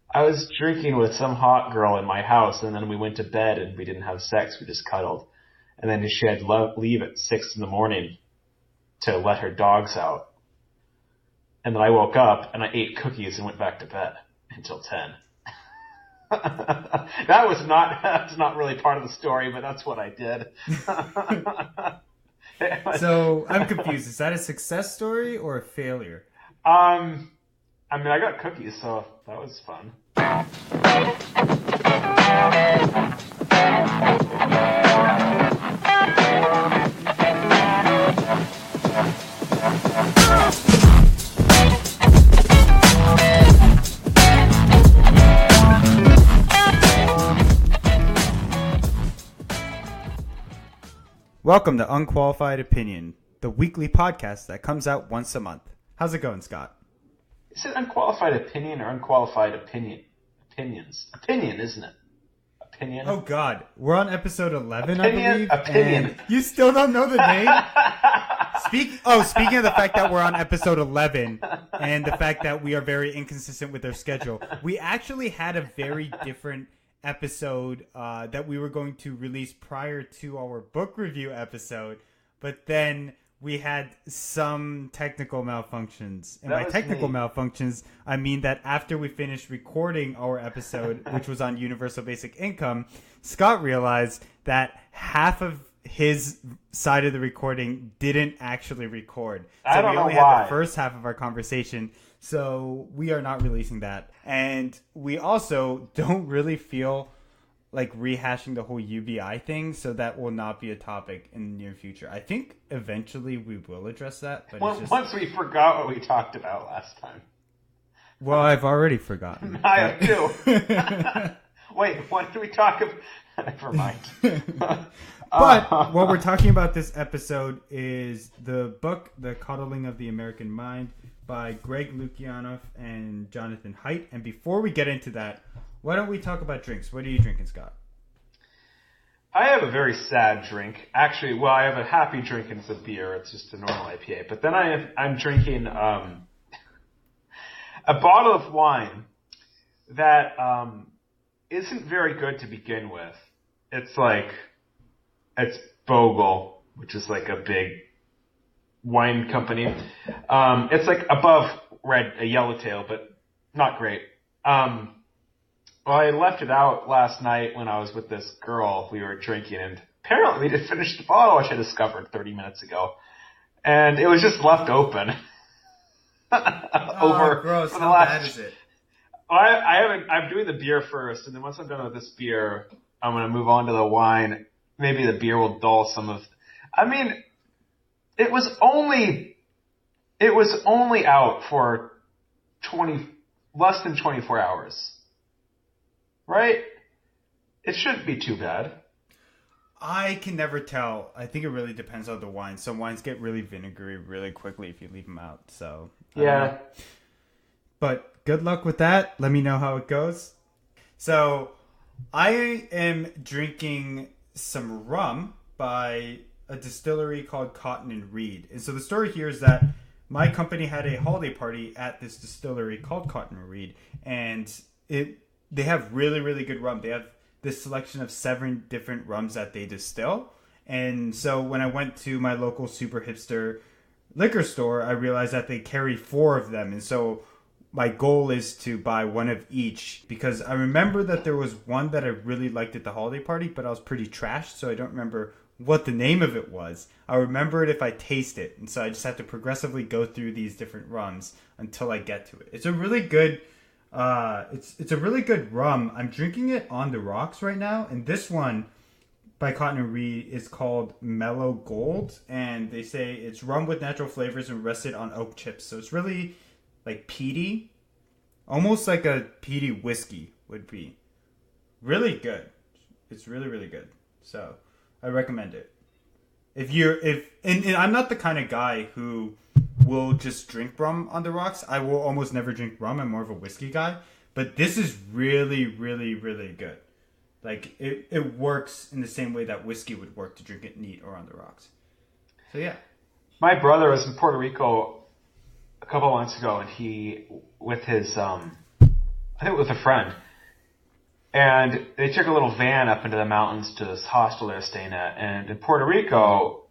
I was drinking with some hot girl in my house, and then we went to bed and we didn't have sex. We just cuddled. And then she had to leave at 6 in the morning to let her dogs out. And then I woke up and I ate cookies and went back to bed until 10. That's not really part of the story, but that's what I did. So I'm confused. Is that a success story or a failure? I mean, I got cookies, so that was fun. Welcome to Unqualified Opinion, the weekly podcast that comes out once a month. How's it going, Scott? Is it unqualified opinion or unqualified opinion? Opinion, isn't it? Opinion? Oh, God. We're on episode 11, opinion, I believe. Opinion. You still don't know the name? Speaking of the fact that we're on episode 11 and the fact that we are very inconsistent with our schedule, we actually had a very different episode that we were going to release prior to our book review episode, but then we had some technical malfunctions. And by technical malfunctions, I mean that after we finished recording our episode, which was on Universal Basic Income, Scott realized that half of his side of the recording didn't actually record. So we only had the first half of our conversation. So we are not releasing that. And we also don't really feel like rehashing the whole UBI thing, so that will not be a topic in the near future. I think eventually we will address that. But once we forgot what we talked about last time. Well, I've already forgotten. I have too. Wait, what did we talk about? Never mind. But what we're talking about this episode is the book, The Coddling of the American Mind, by Greg Lukianoff and Jonathan Haidt. And before we get into that, why don't we talk about drinks? What are you drinking, Scott? I have a very sad drink. Actually, well, I have a happy drink and it's a beer. It's just a normal IPA. But then I'm drinking a bottle of wine that isn't very good to begin with. It's Bogle, which is like a big wine company. It's like above Yellowtail, but not great. Well, I left it out last night when I was with this girl. We were drinking, and apparently we didn't finish the bottle, which I discovered 30 minutes ago. And it was just left open. Gross. How bad is it? I'm doing the beer first, and then once I'm done with this beer, I'm going to move on to the wine. Maybe the beer will dull some of... I mean, it was only out for less than 24 hours. Right? It shouldn't be too bad. I can never tell. I think it really depends on the wine. Some wines get really vinegary really quickly if you leave them out. So yeah. But good luck with that. Let me know how it goes. So I am drinking some rum by a distillery called Cotton and Reed. And so the story here is that my company had a holiday party at this distillery called Cotton and Reed, and they have really, really good rum. They have this selection of 7 different rums that they distill. And so when I went to my local super hipster liquor store, I realized that they carry 4 of them. And so my goal is to buy one of each, because I remember that there was one that I really liked at the holiday party, but I was pretty trashed, so I don't remember what the name of it was. I remember it if I taste it. And so I just have to progressively go through these different rums until I get to it. It's a really good... it's a really good rum. I'm drinking it on the rocks right now, and this one by Cotton and Reed is called Mellow Gold, and they say it's rum with natural flavors and rested on oak chips. So it's really like peaty, almost like a peaty whiskey would be. Really good. It's really, really good. So I recommend it. And I'm not the kind of guy who will just drink rum on the rocks. I will almost never drink rum. I'm more of a whiskey guy. But this is really, really, really good. Like, it works in the same way that whiskey would work to drink it neat or on the rocks. So, yeah. My brother was in Puerto Rico a couple months ago, and he, with his I think with a friend. And they took a little van up into the mountains to this hostel they were staying at. And in Puerto Rico,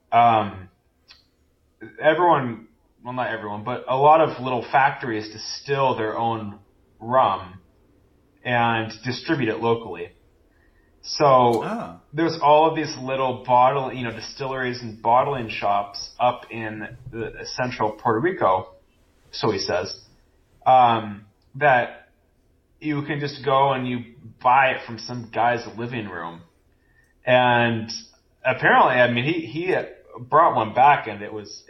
everyone, well, not everyone, but a lot of little factories distill their own rum and distribute it locally. So there's all of these little distilleries and bottling shops up in the central Puerto Rico, so he says, that you can just go and you buy it from some guy's living room. And apparently, I mean, he brought one back, and it was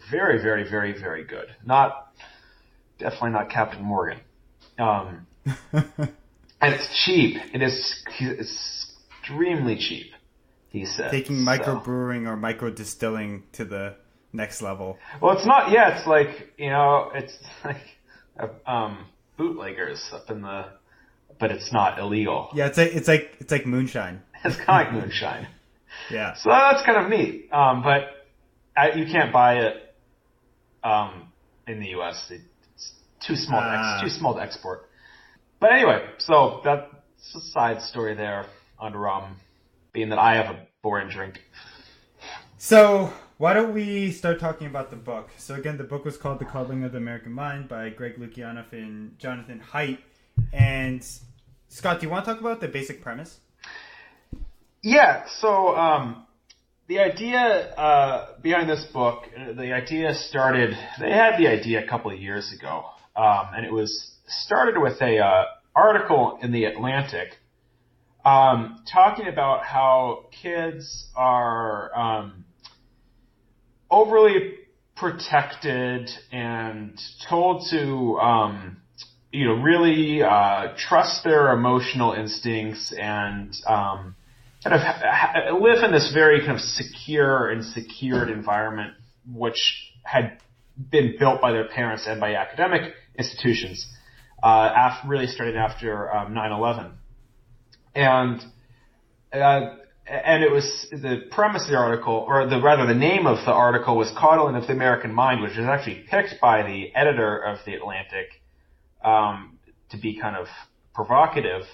very, very, very, very good. Definitely not Captain Morgan. And it's cheap. It's extremely cheap, he said. Taking microbrewing or micro distilling to the next level. Well, it's not. Yeah, it's like it's like bootleggers up in the, but it's not illegal. Yeah, it's like moonshine. It's kind of like moonshine. Yeah. So that's kind of neat. But you can't buy it in the U.S. It's too small. Too small to export. But anyway, so that's a side story there on rum, being that I have a boring drink. So why don't we start talking about the book? So again, the book was called The Coddling of the American Mind by Greg Lukianoff and Jonathan Haidt. And Scott, do you want to talk about the basic premise? Yeah. So the idea behind this book, they had the idea a couple of years ago, and it was started with a article in the Atlantic talking about how kids are overly protected and told to really trust their emotional instincts and kind of live in this very kind of secure and secured environment, which had been built by their parents and by academic institutions, really starting after 9/11. And it was the premise of the article, or the name of the article was Coddling of the American Mind, which was actually picked by the editor of the Atlantic to be kind of provocative.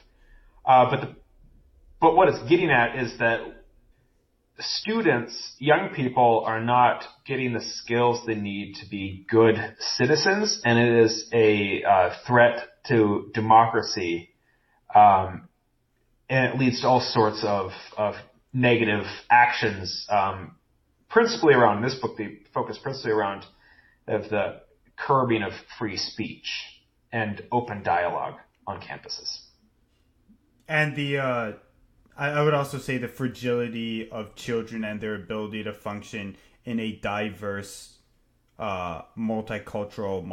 But what it's getting at is that students, young people, are not getting the skills they need to be good citizens, and it is a threat to democracy. And it leads to all sorts of negative actions, principally around this book. They focus principally around the curbing of free speech and open dialogue on campuses. And I would also say the fragility of children and their ability to function in a diverse, multicultural,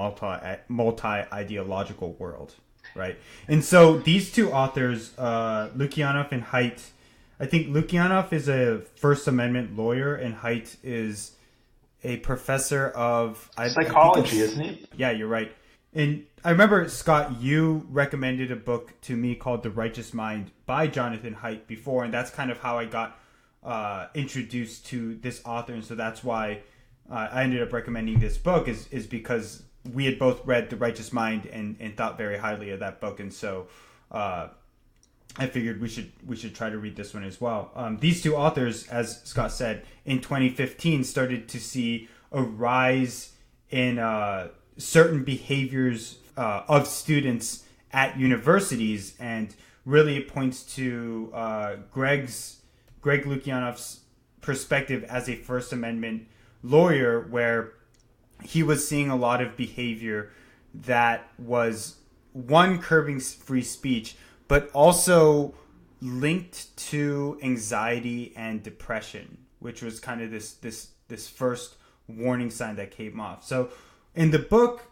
multi-ideological world, right? And so these two authors, Lukianoff and Haidt, I think Lukianoff is a First Amendment lawyer and Haidt is a professor of psychology, isn't he? Yeah, you're right. And I remember, Scott, you recommended a book to me called The Righteous Mind by Jonathan Haidt before, and that's kind of how I got introduced to this author. And so that's why I ended up recommending this book is because we had both read The Righteous Mind and thought very highly of that book. And so I figured we should try to read this one as well. These two authors, as Scott said, in 2015 started to see a rise in certain behaviors of students at universities, and really it points to Greg Lukianoff's perspective as a First Amendment lawyer, where he was seeing a lot of behavior that was, one, curbing free speech, but also linked to anxiety and depression, which was kind of this first warning sign that came off. So in the book,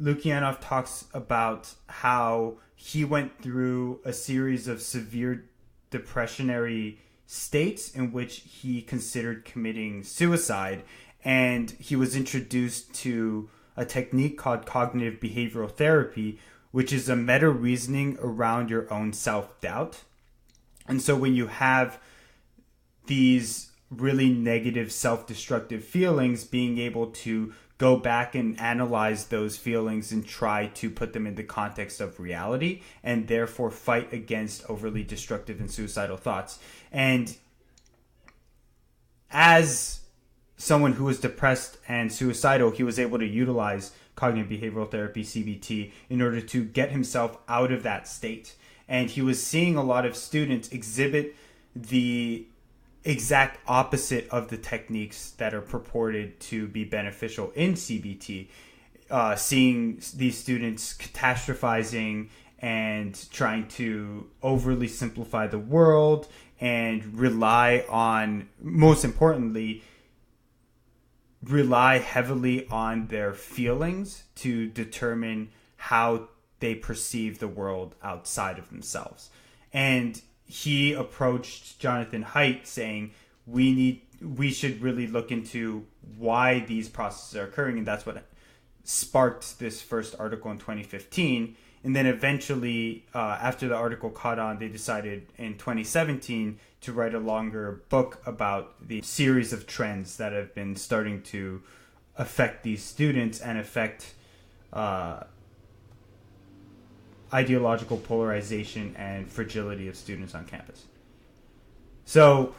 Lukianoff talks about how he went through a series of severe depressionary states in which he considered committing suicide, and he was introduced to a technique called cognitive behavioral therapy, which is a meta-reasoning around your own self-doubt. And so when you have these really negative self-destructive feelings, being able to go back and analyze those feelings and try to put them in the context of reality, and therefore fight against overly destructive and suicidal thoughts. And as someone who was depressed and suicidal, he was able to utilize cognitive behavioral therapy, CBT, in order to get himself out of that state. And he was seeing a lot of students exhibit the exact opposite of the techniques that are purported to be beneficial in CBT. Seeing these students catastrophizing and trying to overly simplify the world and rely heavily on their feelings to determine how they perceive the world outside of themselves. And he approached Jonathan Haidt saying, we should really look into why these processes are occurring. And that's what sparked this first article in 2015. And then eventually, after the article caught on, they decided in 2017 to write a longer book about the series of trends that have been starting to affect these students and affect ideological polarization and fragility of students on campus. So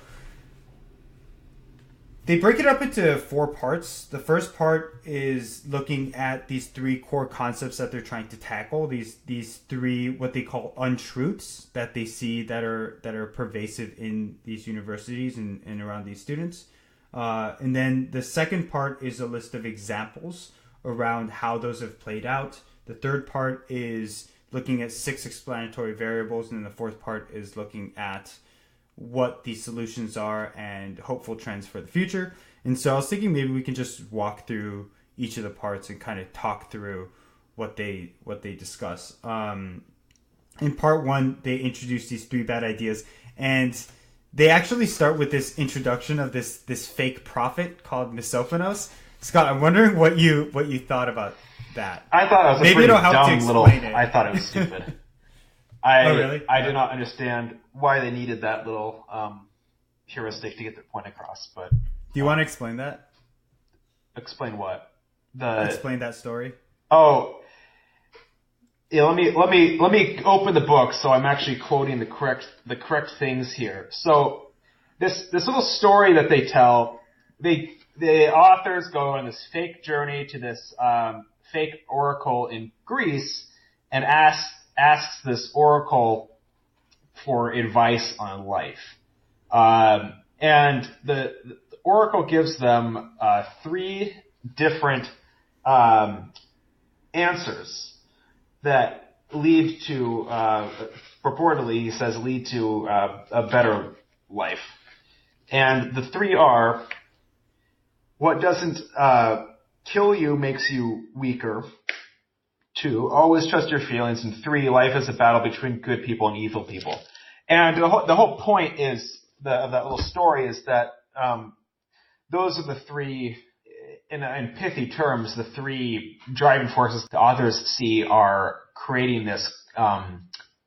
they break it up into 4 parts. The first part is looking at these 3 core concepts that they're trying to tackle. These 3 what they call untruths that they see that are pervasive in these universities and around these students. And then the second part is a list of examples around how those have played out. The third part is looking at 6 explanatory variables, and then the fourth part is looking at what the solutions are and hopeful trends for the future. And so I was thinking maybe we can just walk through each of the parts and kind of talk through what they discuss. In part 1, they introduce these 3 bad ideas, and they actually start with this introduction of this fake prophet called Misophonos. Scott, I'm wondering what you thought about that. I thought it was maybe a pretty it'll help to dumb little. explain it. I thought it was stupid. Oh, really? I did not understand why they needed that little heuristic to get their point across. But do you want to explain that? Explain what? Explain that story. Oh, yeah. Let me open the book so I'm actually quoting the correct things here. So this little story that they tell, the authors go on this fake journey to this fake oracle in Greece and asks this oracle for advice on life. And the oracle gives them 3 different answers that lead to, purportedly, he says, lead to a better life. And the 3 are: what doesn't kill you makes you weaker. 2, always trust your feelings. And 3, life is a battle between good people and evil people. And the whole point is of that little story is that those are the 3, in pithy terms, the 3 driving forces the authors see are creating this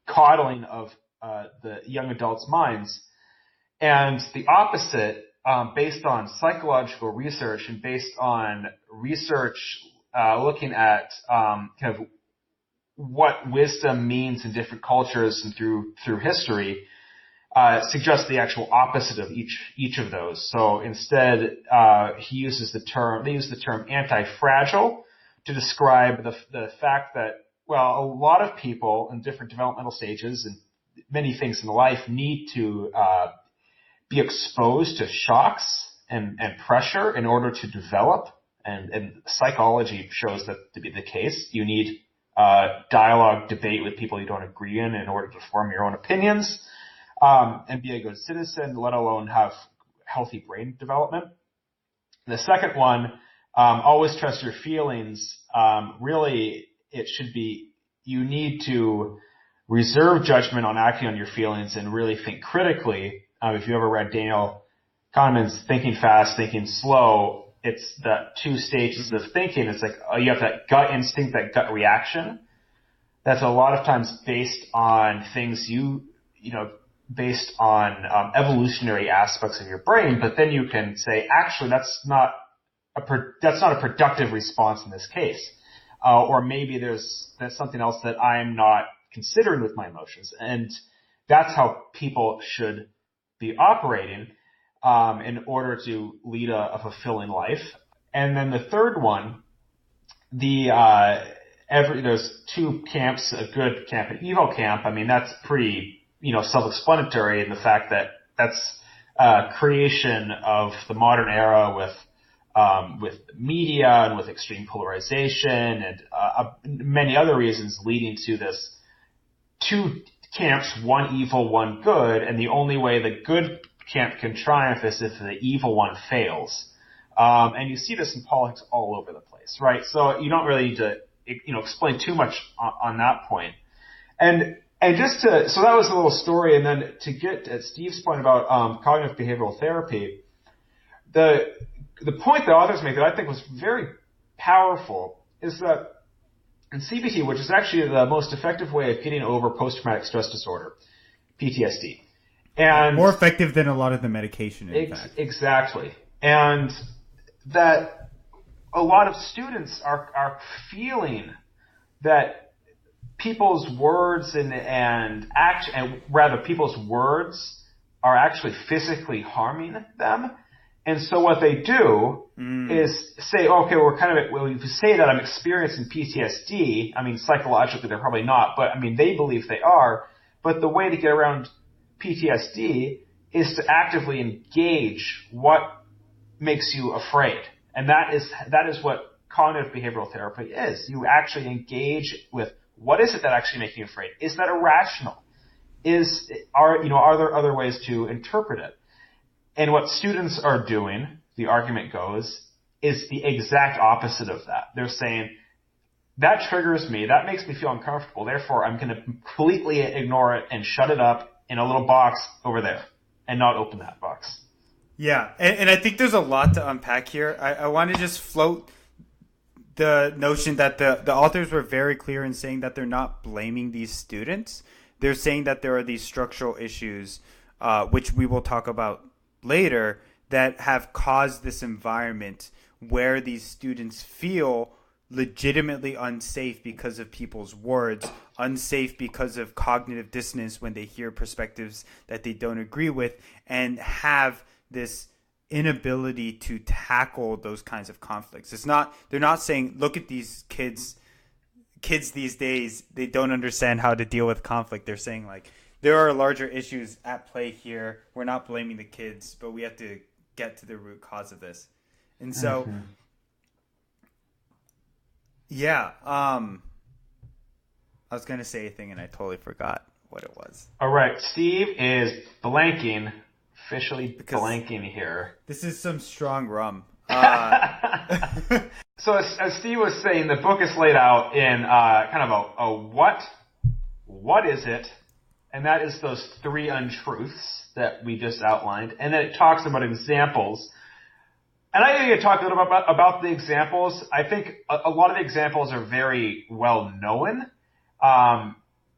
coddling of the young adults' minds. And the opposite, based on psychological research and based on research looking at kind of what wisdom means in different cultures and through history, suggests the actual opposite of each of those. So instead, they use the term anti-fragile to describe the fact that, well, a lot of people in different developmental stages and many things in life need to be exposed to shocks and pressure in order to develop. And psychology shows that to be the case. You need dialogue, debate with people you don't agree in order to form your own opinions, and be a good citizen, let alone have healthy brain development. The second one, always trust your feelings. Really, it should be, you need to reserve judgment on acting on your feelings and really think critically. If you ever read Daniel Kahneman's Thinking Fast, Thinking Slow, it's the 2 stages of thinking. It's like, you have that gut instinct, that gut reaction. That's a lot of times based on things based on evolutionary aspects of your brain. But then you can say, actually, that's not that's not a productive response in this case. Or maybe there's something else that I'm not considering with my emotions. And that's how people should be operating in order to lead a fulfilling life. And then the third one, there's two camps, a good camp and evil camp. I mean, that's pretty, self-explanatory in the fact that that's creation of the modern era with media and with extreme polarization and many other reasons leading to this two camps, one evil, one good, and the only way the good camp can triumph is if the evil one fails. And you see this in politics all over the place, right? So you don't really need to, explain too much on that point. And so that was a little story. And then to get at Steve's point about cognitive behavioral therapy, the point the authors make that I think was very powerful is that in CBT, which is actually the most effective way of getting over post-traumatic stress disorder, PTSD. And more effective than a lot of the medication, in fact. Exactly. And that a lot of students are feeling that people's words and people's words are actually physically harming them. And so what they do is say, okay, if you say that I'm experiencing PTSD, I mean, psychologically they're probably not, but I mean, they believe they are. But the way to get around PTSD is to actively engage what makes you afraid. And that is what cognitive behavioral therapy is. You actually engage with what is it that actually makes you afraid? Is that irrational? Are there other ways to interpret it? And what students are doing, the argument goes, is the exact opposite of that. They're saying, that triggers me, that makes me feel uncomfortable, therefore I'm going to completely ignore it and shut it up in a little box over there and not open that box. Yeah, and I think there's a lot to unpack here. I want to just float the notion that the authors were very clear in saying that they're not blaming these students. They're saying that there are these structural issues, which we will talk about later, that have caused this environment where these students feel legitimately unsafe because of people's words, unsafe because of cognitive dissonance when they hear perspectives that they don't agree with, and have this inability to tackle those kinds of conflicts. They're not saying, look at these kids these days, they don't understand how to deal with conflict. They're saying, like, there are larger issues at play here. We're not blaming the kids, but we have to get to the root cause of this. And so, I was going to say a thing and I totally forgot what it was. All right. Steve is officially blanking here. This is some strong rum. So as Steve was saying, the book is laid out in kind of a what is it? And that is those three untruths that we just outlined. And then it talks about examples. And I think to talk a little bit about the examples. I think a lot of the examples are very well known.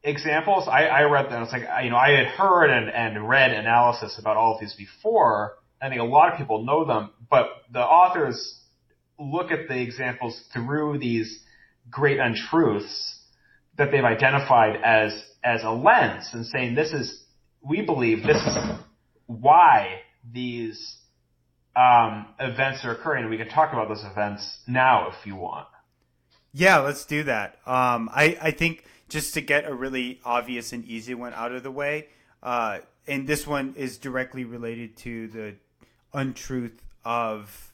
Examples, I read them. It's like, I had heard and read analysis about all of these before. I think a lot of people know them, but the authors look at the examples through these great untruths that they've identified as a lens and saying, we believe this is why these events are occurring. And we can talk about those events now if you want. Yeah, let's do that. I think just to get a really obvious and easy one out of the way, and this one is directly related to the untruth of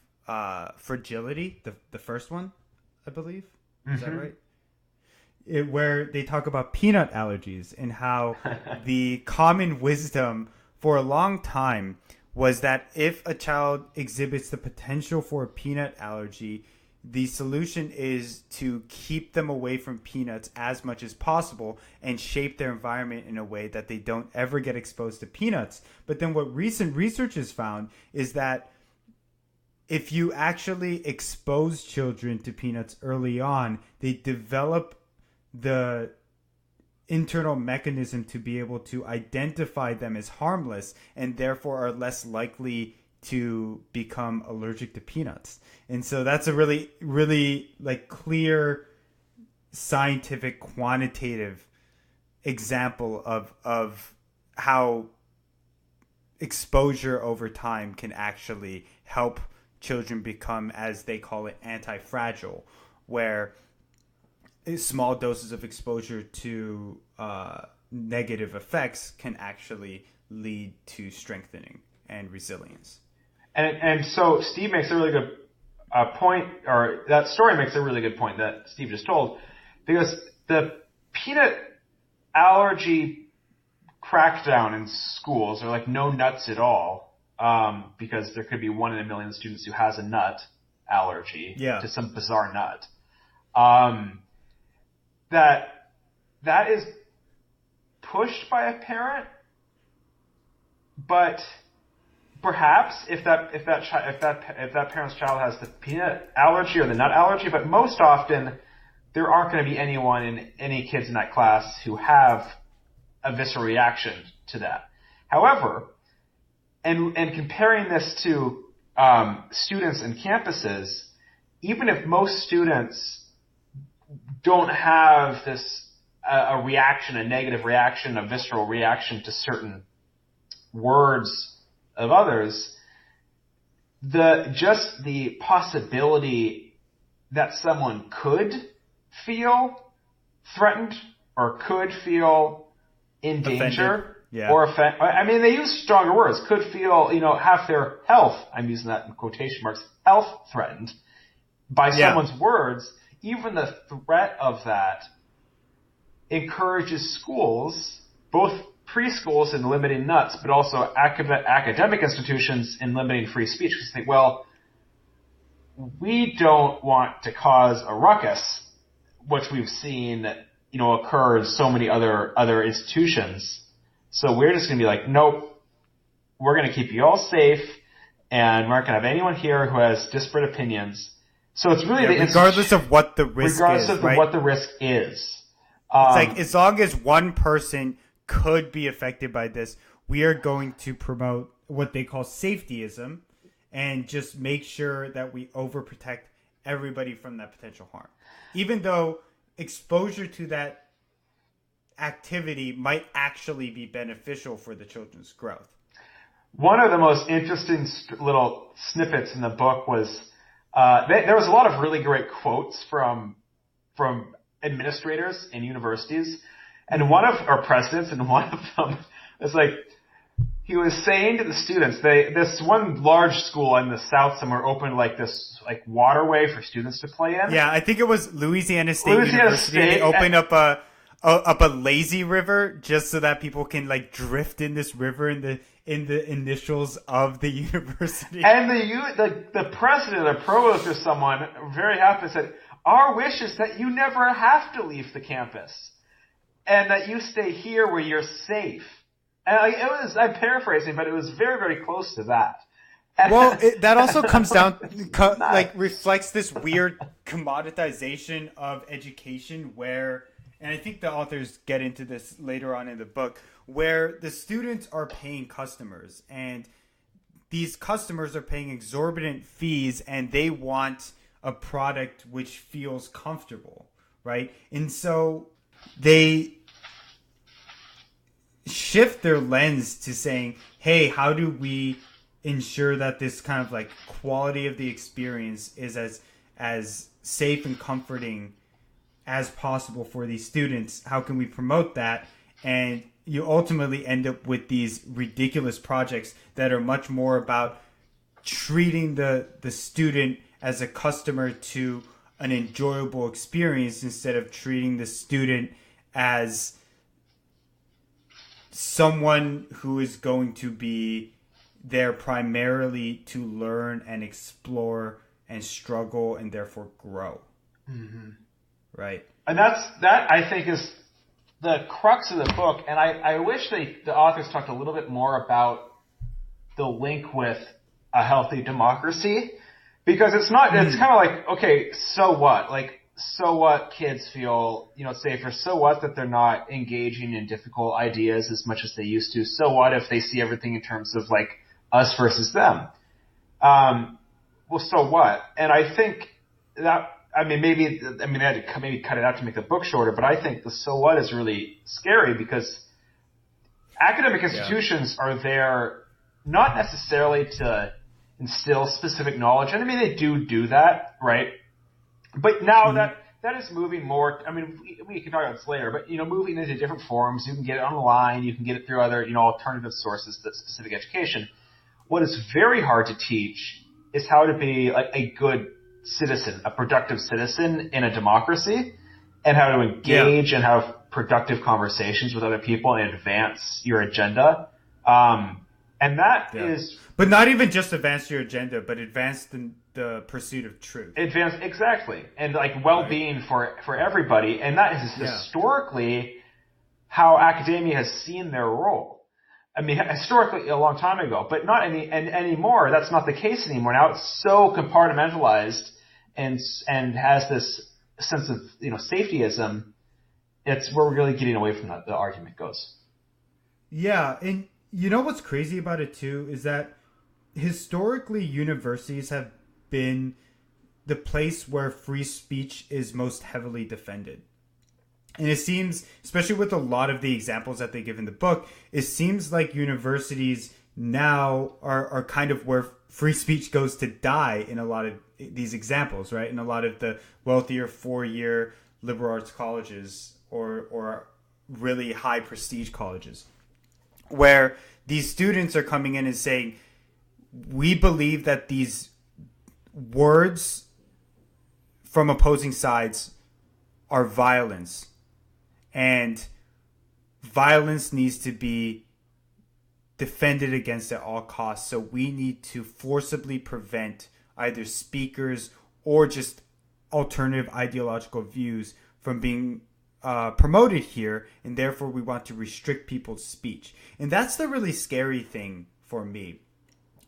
fragility, the first one, I believe. Is that right? Where they talk about peanut allergies and how the common wisdom for a long time was that if a child exhibits the potential for a peanut allergy, the solution is to keep them away from peanuts as much as possible and shape their environment in a way that they don't ever get exposed to peanuts. But then what recent research has found is that if you actually expose children to peanuts early on, they develop the internal mechanism to be able to identify them as harmless and therefore are less likely to become allergic to peanuts. And so that's a really, really like clear scientific quantitative example of how exposure over time can actually help children become, as they call it, anti-fragile, where small doses of exposure to negative effects can actually lead to strengthening and resilience. And so Steve makes a really good point, or that story makes a really good point that Steve just told, because the peanut allergy crackdown in schools are like no nuts at all, because there could be 1 in a million students who has a nut allergy to some bizarre nut. That is pushed by a parent, but perhaps if that parent's child has the peanut allergy or the nut allergy, but most often there aren't going to be any kids in that class who have a visceral reaction to that. However, and comparing this to students and campuses, even if most students don't have a reaction, a negative reaction, a visceral reaction to certain words of others, just the possibility that someone could feel threatened or could feel in danger or offended. I mean, they use stronger words. Could feel, have their health, I'm using that in quotation marks, health threatened by someone's words. Even the threat of that encourages schools, both preschools in limiting nuts, but also academic institutions in limiting free speech. Because they think, well, we don't want to cause a ruckus, which we've seen, occur in so many other institutions. So we're just going to be like, nope, we're going to keep you all safe, and we're not going to have anyone here who has disparate opinions. So it's really regardless of what the risk what the risk is. It's like, as long as one person could be affected by this, we are going to promote what they call safetyism and just make sure that we overprotect everybody from that potential harm. Even though exposure to that activity might actually be beneficial for the children's growth. One of the most interesting little snippets in the book was there was a lot of really great quotes from administrators in universities, and our presidents, and one of them was like, he was saying to the students, this one large school in the South somewhere opened like this waterway for students to play in. Yeah, I think it was Louisiana State University. They opened up a lazy river just so that people can drift in this river in the initials of the university. And the president or provost or someone very happy said, "Our wish is that you never have to leave the campus, and that you stay here where you're safe." And I'm paraphrasing, but it was very, very close to that. Well, that also comes down, reflects this weird commoditization of education where, and I think the authors get into this later on in the book, where the students are paying customers, and these customers are paying exorbitant fees, and they want a product which feels comfortable, right? And so they shift their lens to saying, hey, how do we ensure that this kind of quality of the experience is as safe and comforting as possible for these students? How can we promote that? And you ultimately end up with these ridiculous projects that are much more about treating the student as a customer to an enjoyable experience instead of treating the student as someone who is going to be there primarily to learn and explore and struggle and therefore grow. Mm-hmm. Right. And that I think is the crux of the book. And I wish the authors talked a little bit more about the link with a healthy democracy, because it's kind of like, okay, so what? So what kids feel, safer? So what that they're not engaging in difficult ideas as much as they used to? So what if they see everything in terms of us versus them? Well, so what? And I think that, maybe I had to maybe cut it out to make the book shorter, but I think the so what is really scary because academic institutions are there not necessarily to instill specific knowledge. And they do that, right? But now that is moving more. We can talk about this later, but moving into different forums. You can get it online. You can get it through other alternative sources to specific education. What is very hard to teach is how to be a good citizen, a productive citizen in a democracy, and how to engage and have productive conversations with other people and advance your agenda. And that is... But not even just advance your agenda, but advance the pursuit of truth. Advance, exactly. And well-being for everybody. And that is historically how academia has seen their role. Historically, a long time ago, but not anymore. That's not the case anymore. Now it's so compartmentalized and has this sense of safetyism. It's where we're really getting away from that. The argument goes. Yeah, and what's crazy about it too is that historically universities have been the place where free speech is most heavily defended. And it seems, especially with a lot of the examples that they give in the book, it seems like universities now are kind of where free speech goes to die in a lot of these examples, right? In a lot of the wealthier 4-year liberal arts colleges or really high prestige colleges, where these students are coming in and saying, we believe that these words from opposing sides are violence. And violence needs to be defended against at all costs. So we need to forcibly prevent either speakers or just alternative ideological views from being promoted here. And therefore we want to restrict people's speech. And that's the really scary thing for me.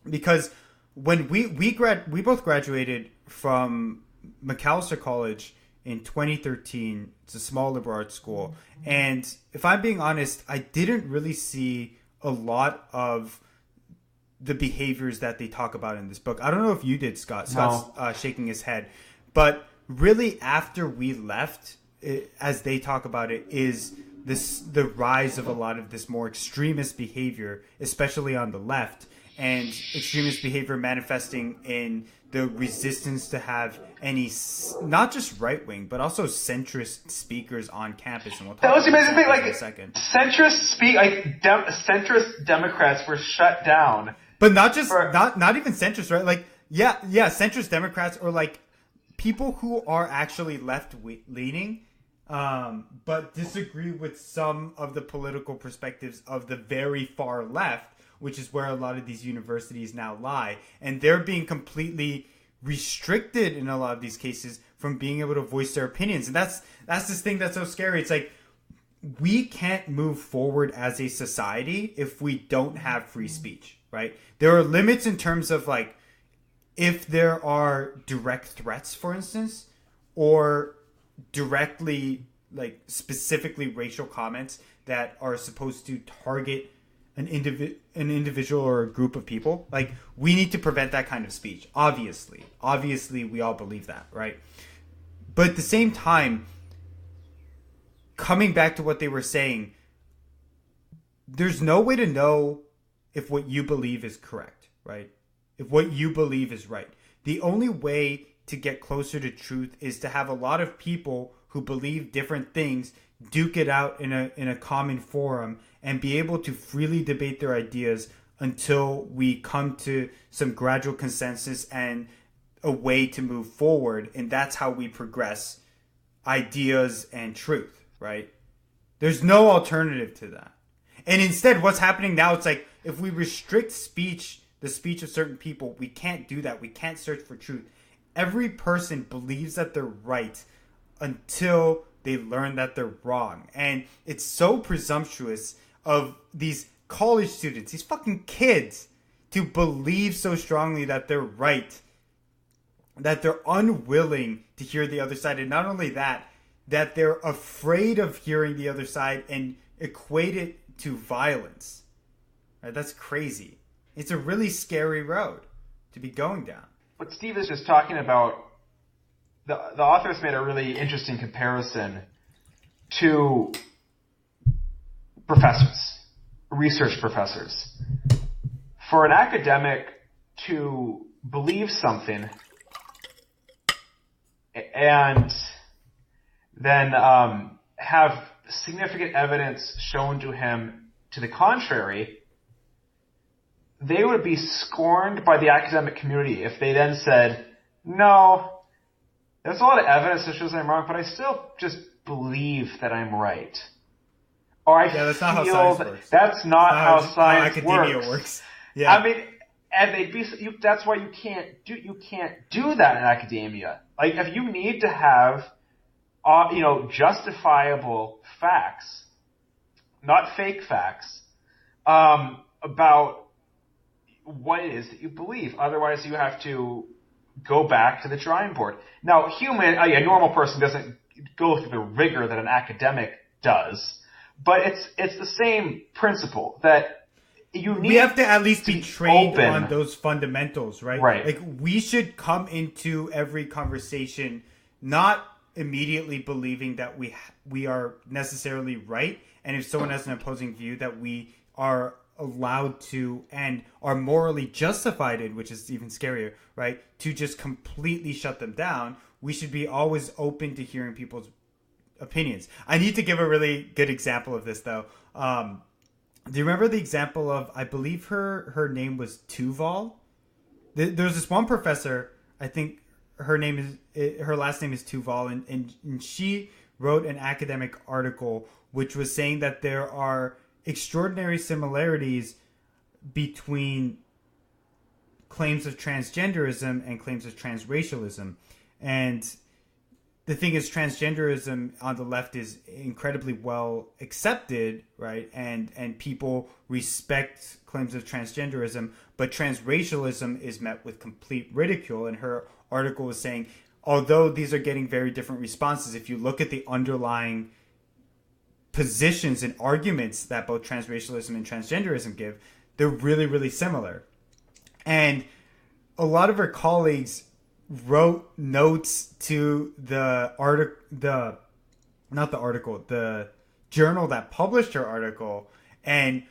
Because when we both graduated from Macalester College in 2013, it's a small liberal arts school. And if I'm being honest, I didn't really see a lot of the behaviors that they talk about in this book. I don't know if you did, Scott. Scott's shaking his head. But really, after we left, as they talk about it, is the rise of a lot of this more extremist behavior, especially on the left, and extremist behavior manifesting in the resistance to have any, not just right-wing, but also centrist speakers on campus. And we'll talk that was the amazing thing. In a second. Centrist Democrats were shut down. But not just, not even centrist, right? Centrist Democrats or people who are actually left-leaning, but disagree with some of the political perspectives of the very far left, which is where a lot of these universities now lie. And they're being completely restricted in a lot of these cases from being able to voice their opinions. And that's this thing that's so scary. It's like, we can't move forward as a society if we don't have free speech, right? There are limits in terms of if there are direct threats, for instance, or directly, specifically racial comments that are supposed to target an individual or a group of people. We need to prevent that kind of speech. Obviously, we all believe that, right? But at the same time, coming back to what they were saying, there's no way to know if what you believe is correct, right? If what you believe is right. The only way to get closer to truth is to have a lot of people who believe different things duke it out in a common forum and be able to freely debate their ideas until we come to some gradual consensus and a way to move forward. And that's how we progress ideas and truth, right? There's no alternative to that. And instead, what's happening now, it's if we restrict the speech of certain people, we can't do that. We can't search for truth. Every person believes that they're right until they learn that they're wrong. And it's so presumptuous of these college students, these fucking kids, to believe so strongly that they're right, that they're unwilling to hear the other side. And not only that they're afraid of hearing the other side and equate it to violence. Right? That's crazy. It's a really scary road to be going down. What Steve is just talking about, the authors made a really interesting comparison to professors, research professors. For an academic to believe something and then have significant evidence shown to him to the contrary, they would be scorned by the academic community if they then said, no, there's a lot of evidence that shows I'm wrong, but I still just believe that I'm right. Or I that's feel not how science works. That's not how science academia works. Yeah. I mean, and they'd be. That's why you can't do that in academia. Like, if you need to have, justifiable facts, not fake facts, about what it is that you believe. Otherwise, you have to go back to the drawing board. Now, a normal person doesn't go through the rigor that an academic does, but it's the same principle that we have to at least be trained open on those fundamentals, right? Right. Like, we should come into every conversation not immediately believing that we are necessarily right, and if someone has an opposing view, that we are allowed to and are morally justified in, which is even scarier, right? To just completely shut them down. We should be always open to hearing people's opinions. I need to give a really good example of this, though. Do you remember the example of, I believe her name was Tuval? There's this one professor, I think her last name is Tuval, and she wrote an academic article which was saying that there are extraordinary similarities between claims of transgenderism and claims of transracialism. And the thing is, transgenderism on the left is incredibly well accepted, right? And people respect claims of transgenderism, but transracialism is met with complete ridicule. And her article was saying, although these are getting very different responses, if you look at the underlying positions and arguments that both transracialism and transgenderism give, they're really, really similar. And a lot of her colleagues wrote notes to the journal that published her article, and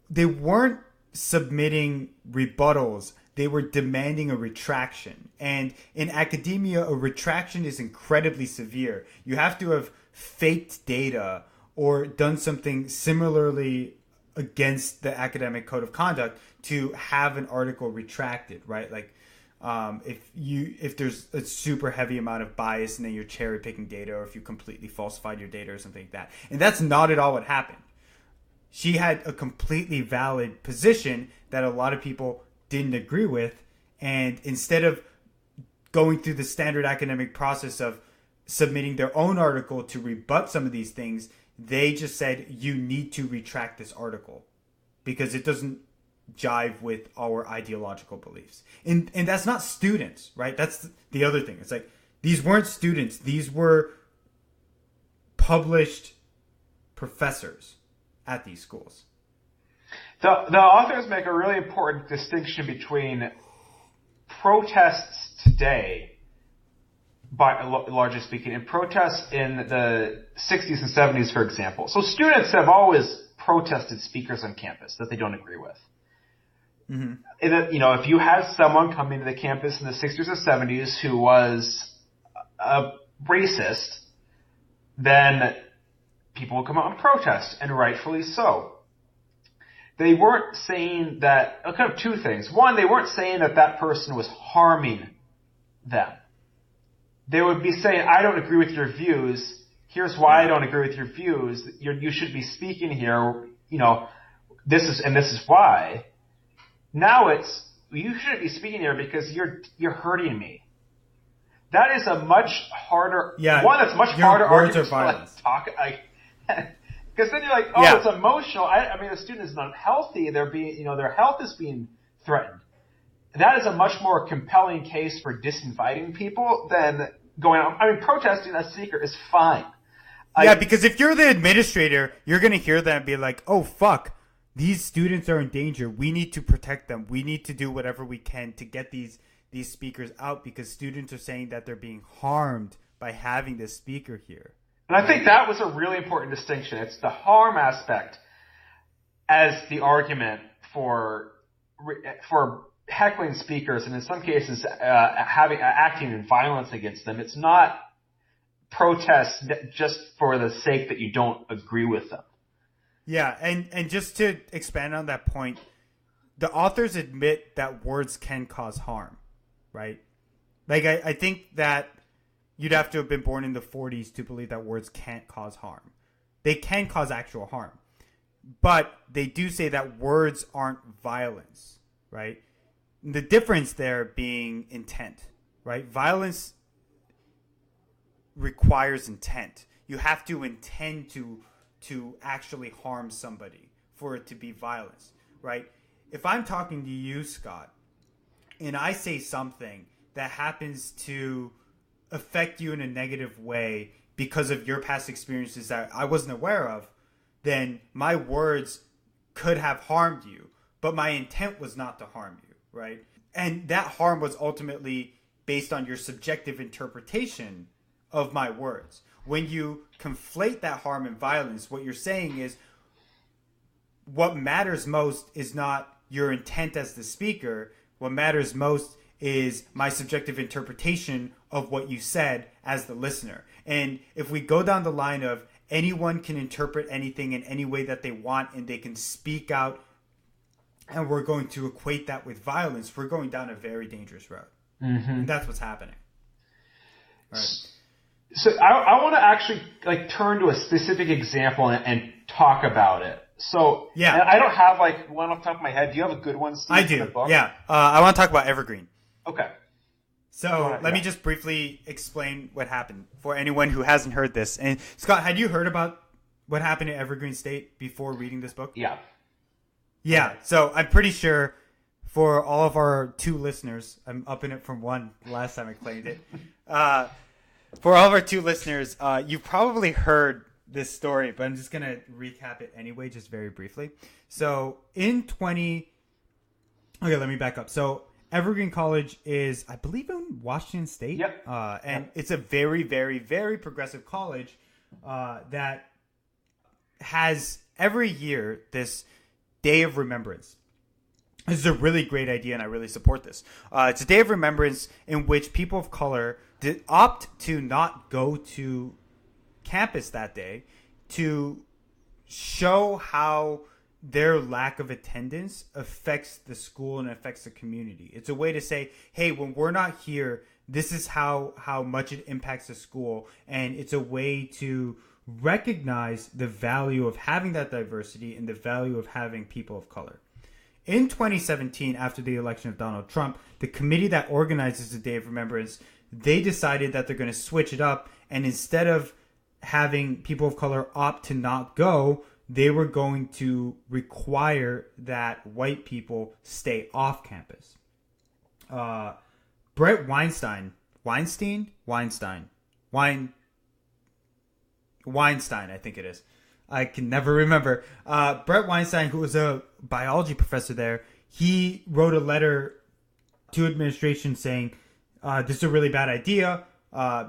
they weren't submitting rebuttals. They were demanding a retraction. And in academia, a retraction is incredibly severe. You have to have faked data or done something similarly against the academic code of conduct to have an article retracted, right? Like, if there's a super heavy amount of bias and then you're cherry picking data, or if you completely falsified your data or something like that. And that's not at all what happened. She had a completely valid position that a lot of people didn't agree with. And instead of going through the standard academic process of submitting their own article to rebut some of these things, they just said, you need to retract this article because it doesn't jive with our ideological beliefs. And that's not students, right? That's the other thing. It's like, these weren't students. These were published professors at these schools. The authors make a really important distinction between protests today, by largely speaking, and protests in the 60s and 70s, for example. So students have always protested speakers on campus that they don't agree with. Mm-hmm. If you had someone coming to the campus in the 60s or 70s who was a racist, then people would come out and protest, and rightfully so. They weren't saying that, kind of two things. One, they weren't saying that person was harming them. They would be saying, I don't agree with your views. Here's why I don't agree with your views. You should be speaking here. This is why. Now you shouldn't be speaking here because you're hurting me. That is a much harder, that's much harder argument to talk. Because then you're like, it's emotional. I mean, the student is not healthy. They're being, their health is being threatened. That is a much more compelling case for disinviting people than going out. I mean, protesting as a speaker is fine. Because if you're the administrator, you're going to hear that and be like, oh, fuck. these students are in danger. We need to protect them. We need to do whatever we can to get these speakers out, because students are saying that they're being harmed by having this speaker here. And I think that was a really important distinction. It's the harm aspect as the argument for heckling speakers, and in some cases acting in violence against them. It's not protest just for the sake that you don't agree with them. Yeah, and just to expand on that point, the authors admit that words can cause harm, right? Like, I think that you'd have to have been born in the 40s to believe that words can't cause harm. They can cause actual harm. But they do say that words aren't violence, right? The difference there being intent, right? Violence requires intent. You have to intend to actually harm somebody for it to be violence, right? If I'm talking to you, Scott, and I say something that happens to affect you in a negative way because of your past experiences that I wasn't aware of, then my words could have harmed you, but my intent was not to harm you, right? And that harm was ultimately based on your subjective interpretation of my words. When you conflate that harm and violence, what you're saying is what matters most is not your intent as the speaker. What matters most is my subjective interpretation of what you said as the listener. And if we go down the line of anyone can interpret anything in any way that they want and they can speak out, and we're going to equate that with violence, we're going down a very dangerous road. Mm-hmm. And that's what's happening. All right. So I want to actually turn to a specific example and talk about it. So yeah, and I don't have one off the top of my head. Do you have a good one, Steve? I do. Yeah. I want to talk about Evergreen. Okay. So let me just briefly explain what happened for anyone who hasn't heard this. And Scott, had you heard about what happened at Evergreen State before reading this book? Yeah. Yeah. So I'm pretty sure for all of our 2 listeners, I'm upping it from 1 last time I claimed it. For all of our 2 listeners, you've probably heard this story, but I'm just going to recap it anyway, just very briefly. So okay, let me back up. So Evergreen College is, I believe, in Washington State. Yep. And it's a very, very, very progressive college that has every year this Day of Remembrance. This is a really great idea, and I really support this. It's a day of remembrance in which people of color opt to not go to campus that day to show how their lack of attendance affects the school and affects the community. It's a way to say, hey, when we're not here, this is how much it impacts the school. And it's a way to recognize the value of having that diversity and the value of having people of color. In 2017, after the election of Donald Trump, the committee that organizes the Day of Remembrance, they decided that they're going to switch it up. And instead of having people of color opt to not go, they were going to require that white people stay off campus. Brett Weinstein, I think it is. I can never remember. Brett Weinstein, who was a biology professor there, he wrote a letter to administration saying, this is a really bad idea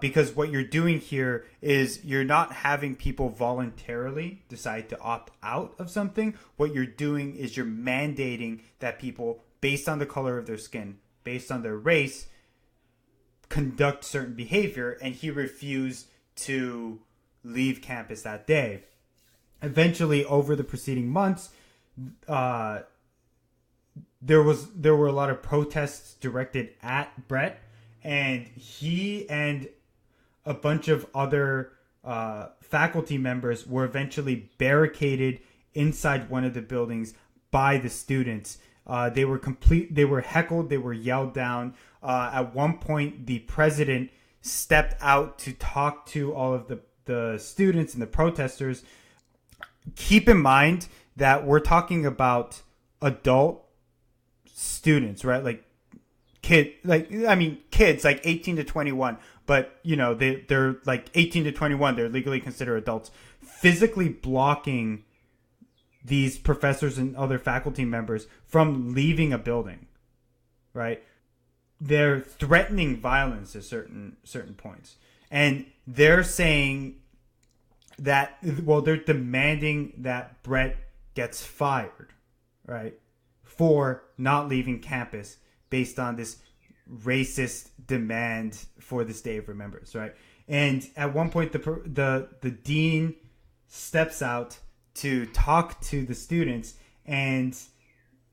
because what you're doing here is you're not having people voluntarily decide to opt out of something. What you're doing is you're mandating that people, based on the color of their skin, based on their race, conduct certain behavior, and he refused to leave campus that day. Eventually, over the preceding months, there were a lot of protests directed at Brett, and he and a bunch of other faculty members were eventually barricaded inside one of the buildings by the students. They were heckled, they were yelled down. At one point, the president stepped out to talk to all of the students and the protesters. Keep in mind that we're talking about adult students, right? Kids like 18 to 21, but they're like 18 to 21. They're legally considered adults, physically blocking these professors and other faculty members from leaving a building, right? They're threatening violence at certain points. And they're saying that, well, they're demanding that Brett gets fired, right, for not leaving campus based on this racist demand for this day of remembrance, right? And at one point, the dean steps out to talk to the students, and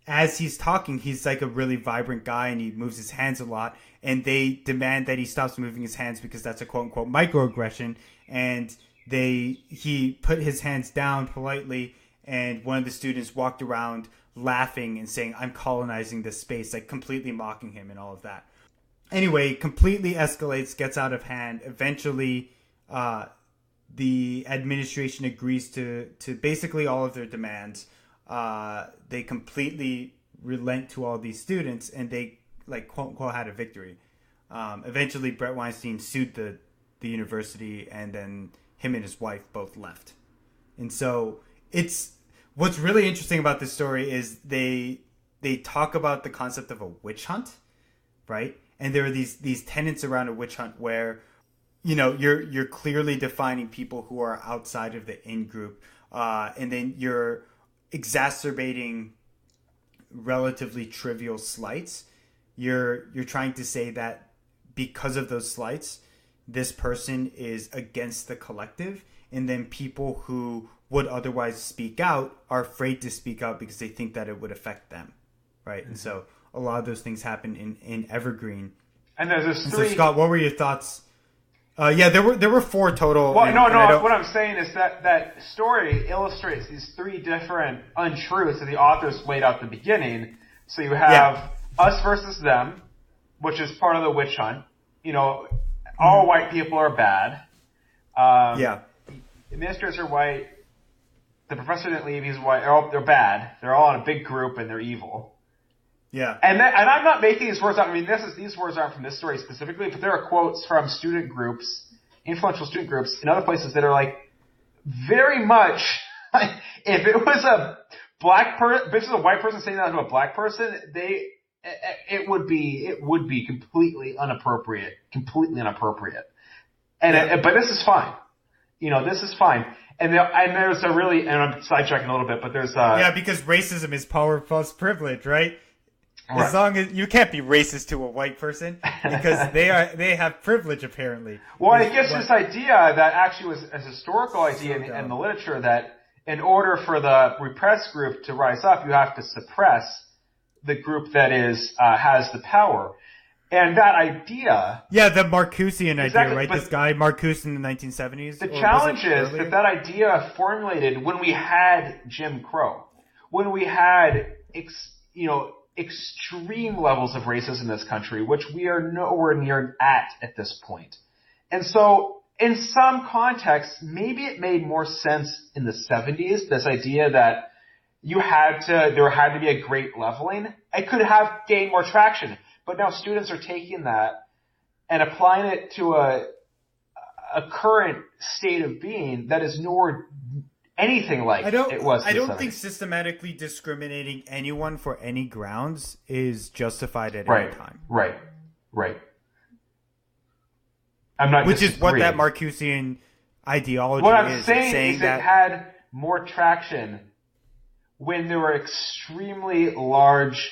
as he's talking, he's like a really vibrant guy, and he moves his hands a lot, and they demand that he stops moving his hands because that's a quote-unquote microaggression, and he put his hands down politely, and one of the students walked around laughing and saying, "I'm colonizing this space," like completely mocking him and all of that. Anyway, completely escalates, gets out of hand. Eventually, the administration agrees to basically all of their demands. They completely relent to all these students, and they, like, quote unquote, had a victory. Eventually, Brett Weinstein sued the university, and then him and his wife both left. And so what's really interesting about this story is they talk about the concept of a witch hunt, right? And there are these tenets around a witch hunt where, you know, you're clearly defining people who are outside of the in-group, and then you're exacerbating relatively trivial slights. You're trying to say that because of those slights, this person is against the collective, and then people who would otherwise speak out are afraid to speak out because they think that it would affect them, right? Mm-hmm. And so a lot of those things happen in Evergreen. And there's this So Scott, what were your thoughts? Yeah, there were 4 total. Well, what I'm saying is that story illustrates these 3 different untruths that the authors laid out at the beginning. So you have us versus them, which is part of the witch hunt. You know, all white people are bad. The administrators are white. The professor didn't leave. He's white. They're bad. They're all in a big group and they're evil. Yeah. And I'm not making these words up. I mean, these words aren't from this story specifically, but there are quotes from student groups, influential student groups in other places that are like very much like, if it was a black person, if this is a white person saying that to a black person, it would be completely inappropriate. And but this is fine. You know, this is fine. And there's a really, and I'm sidetracking a little bit, but there's because racism is power plus privilege, right? Right. As long as you can't be racist to a white person because they have privilege apparently. Well, it gives this idea that actually was a historical idea in the literature that in order for the repressed group to rise up, you have to suppress the group that has the power. And that idea... Yeah, the Marcusian idea, right? This guy, Marcuse in the 1970s. The challenge is that idea formulated when we had Jim Crow. When we had, extreme levels of racism in this country, which we are nowhere near at this point. And so, in some contexts, maybe it made more sense in the 70s, this idea that there had to be a great leveling. It could have gained more traction. But now students are taking that and applying it to a current state of being that is nor anything like it was. I don't think systematically discriminating anyone for any grounds is justified at any time. Right. I'm not. Which is what that Marcusian ideology is. What I'm saying is that it had more traction when there were extremely large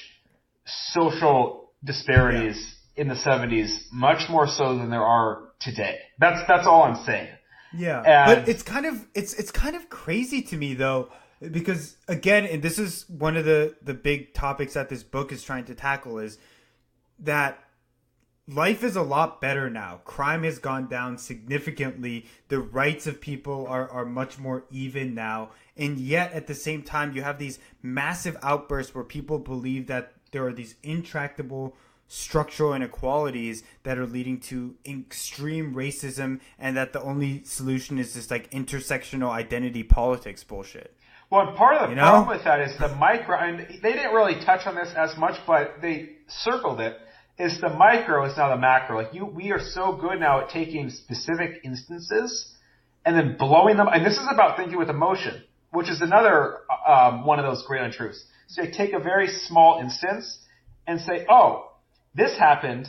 social disparities in the 70s, much more so than there are today. That's all I'm saying. Yeah, but it's kind of crazy to me though, because again, and this is one of the big topics that this book is trying to tackle, is that life is a lot better now. Crime has gone down significantly. The rights of people are much more even now, and yet at the same time, you have these massive outbursts where people believe that there are these intractable structural inequalities that are leading to extreme racism, and that the only solution is this like intersectional identity politics bullshit. Well, and part of the problem with that is the micro, and they didn't really touch on this as much, but they circled it, is the micro is now the macro. Like we are so good now at taking specific instances and then blowing them, and this is about thinking with emotion. which is another one of those great untruths. So you take a very small instance and say, oh, this happened.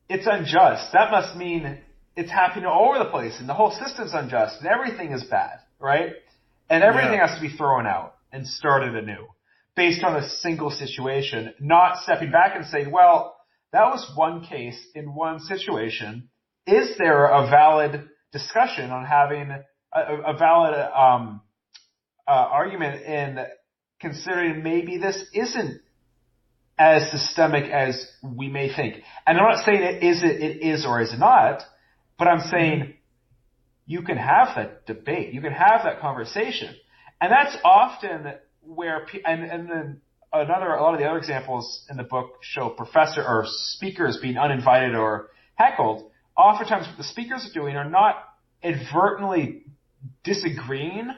It's unjust. That must mean it's happening all over the place and the whole system's unjust and everything is bad, right? And everything has to be thrown out and started anew based on a single situation, not stepping back and saying, well, that was one case in one situation. Is there a valid discussion on having a valid argument in considering maybe this isn't as systemic as we may think? And I'm not saying it is or is not, but I'm saying you can have that debate, you can have that conversation, and that's often where and then a lot of the other examples in the book show professor or speakers being uninvited or heckled. Oftentimes, what the speakers are doing are not advertently disagreeing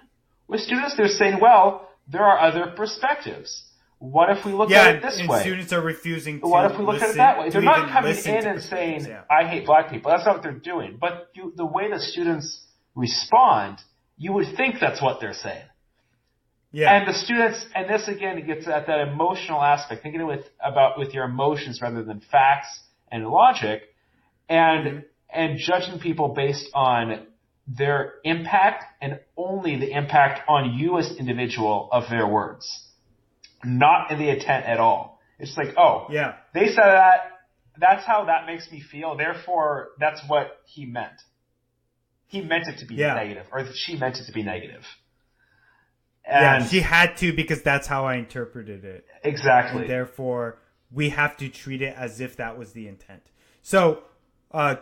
with students. They're saying, well, there are other perspectives. What if we look at it this way? Students are refusing to What if we look at it that way? They're not coming in and saying, I hate black people. That's not what they're doing. But the way the students respond, you would think that's what they're saying. Yeah. And the students, and this again gets at that emotional aspect, thinking with your emotions rather than facts and logic, and judging people based on their impact and only the impact on you as individual of their words, not in the intent at all. It's like, oh, yeah, they said that. That's how that makes me feel. Therefore, that's what he meant. He meant it to be negative, or she meant it to be negative. And she had to, because that's how I interpreted it. Exactly. And therefore, we have to treat it as if that was the intent. So,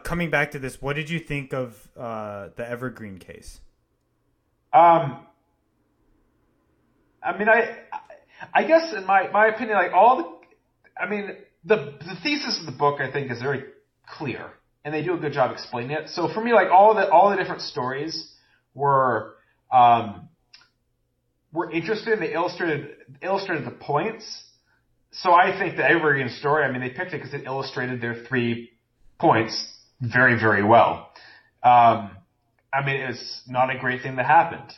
coming back to this, what did you think of the Evergreen case? I mean, I guess in my opinion, the thesis of the book, I think, is very clear, and they do a good job explaining it. So for me, like all the different stories were interesting. They illustrated the points. So I think the Evergreen story, they picked it because it illustrated their 3 points very, very well. It's not a great thing that happened.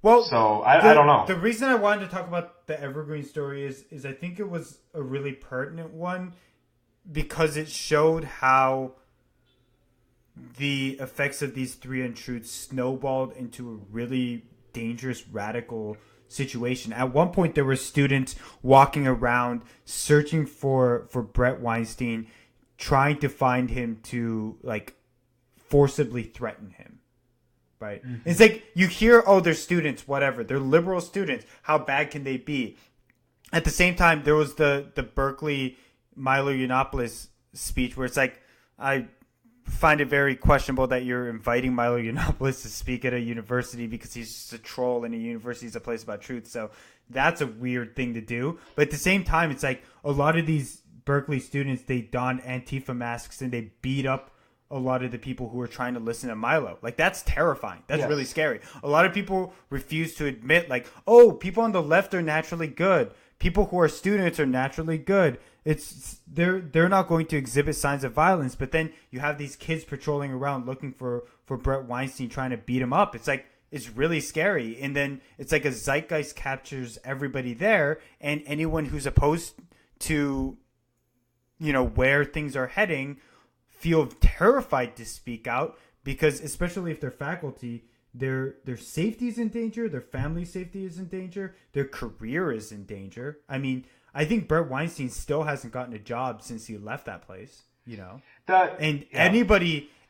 So I don't know. The reason I wanted to talk about the Evergreen story is I think it was a really pertinent one because it showed how the effects of these 3 untruths snowballed into a really dangerous, radical situation. At one point, there were students walking around searching for Brett Weinstein, trying to find him to forcibly threaten him. Right? Mm-hmm. It's like you hear, oh, they're students, whatever. They're liberal students. How bad can they be? At the same time, there was the Berkeley Milo Yiannopoulos speech where it's like, I find it very questionable that you're inviting Milo Yiannopoulos to speak at a university because he's just a troll and a university is a place about truth. So that's a weird thing to do. But at the same time, it's like a lot of these Berkeley students, they donned Antifa masks and they beat up a lot of the people who are trying to listen to Milo. That's terrifying. That's really scary. A lot of people refuse to admit, people on the left are naturally good. People who are students are naturally good. They're not going to exhibit signs of violence. But then you have these kids patrolling around looking for Brett Weinstein, trying to beat him up. It's really scary. And then it's like a zeitgeist captures everybody there, and anyone who's opposed to, where things are heading feel terrified to speak out because, especially if they're faculty, their safety is in danger, their family safety is in danger, their career is in danger. I think Brett Weinstein still hasn't gotten a job since he left that place,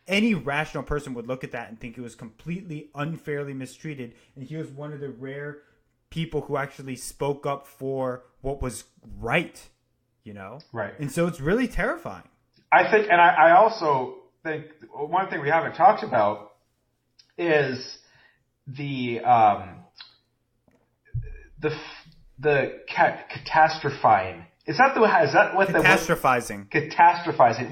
any rational person would look at that and think it was completely unfairly mistreated, and he was one of the rare people who actually spoke up for what was right, Right. And so it's really terrifying. I think, and I also think one thing we haven't talked about is the catastrophizing. Is that what catastrophizing? Catastrophizing,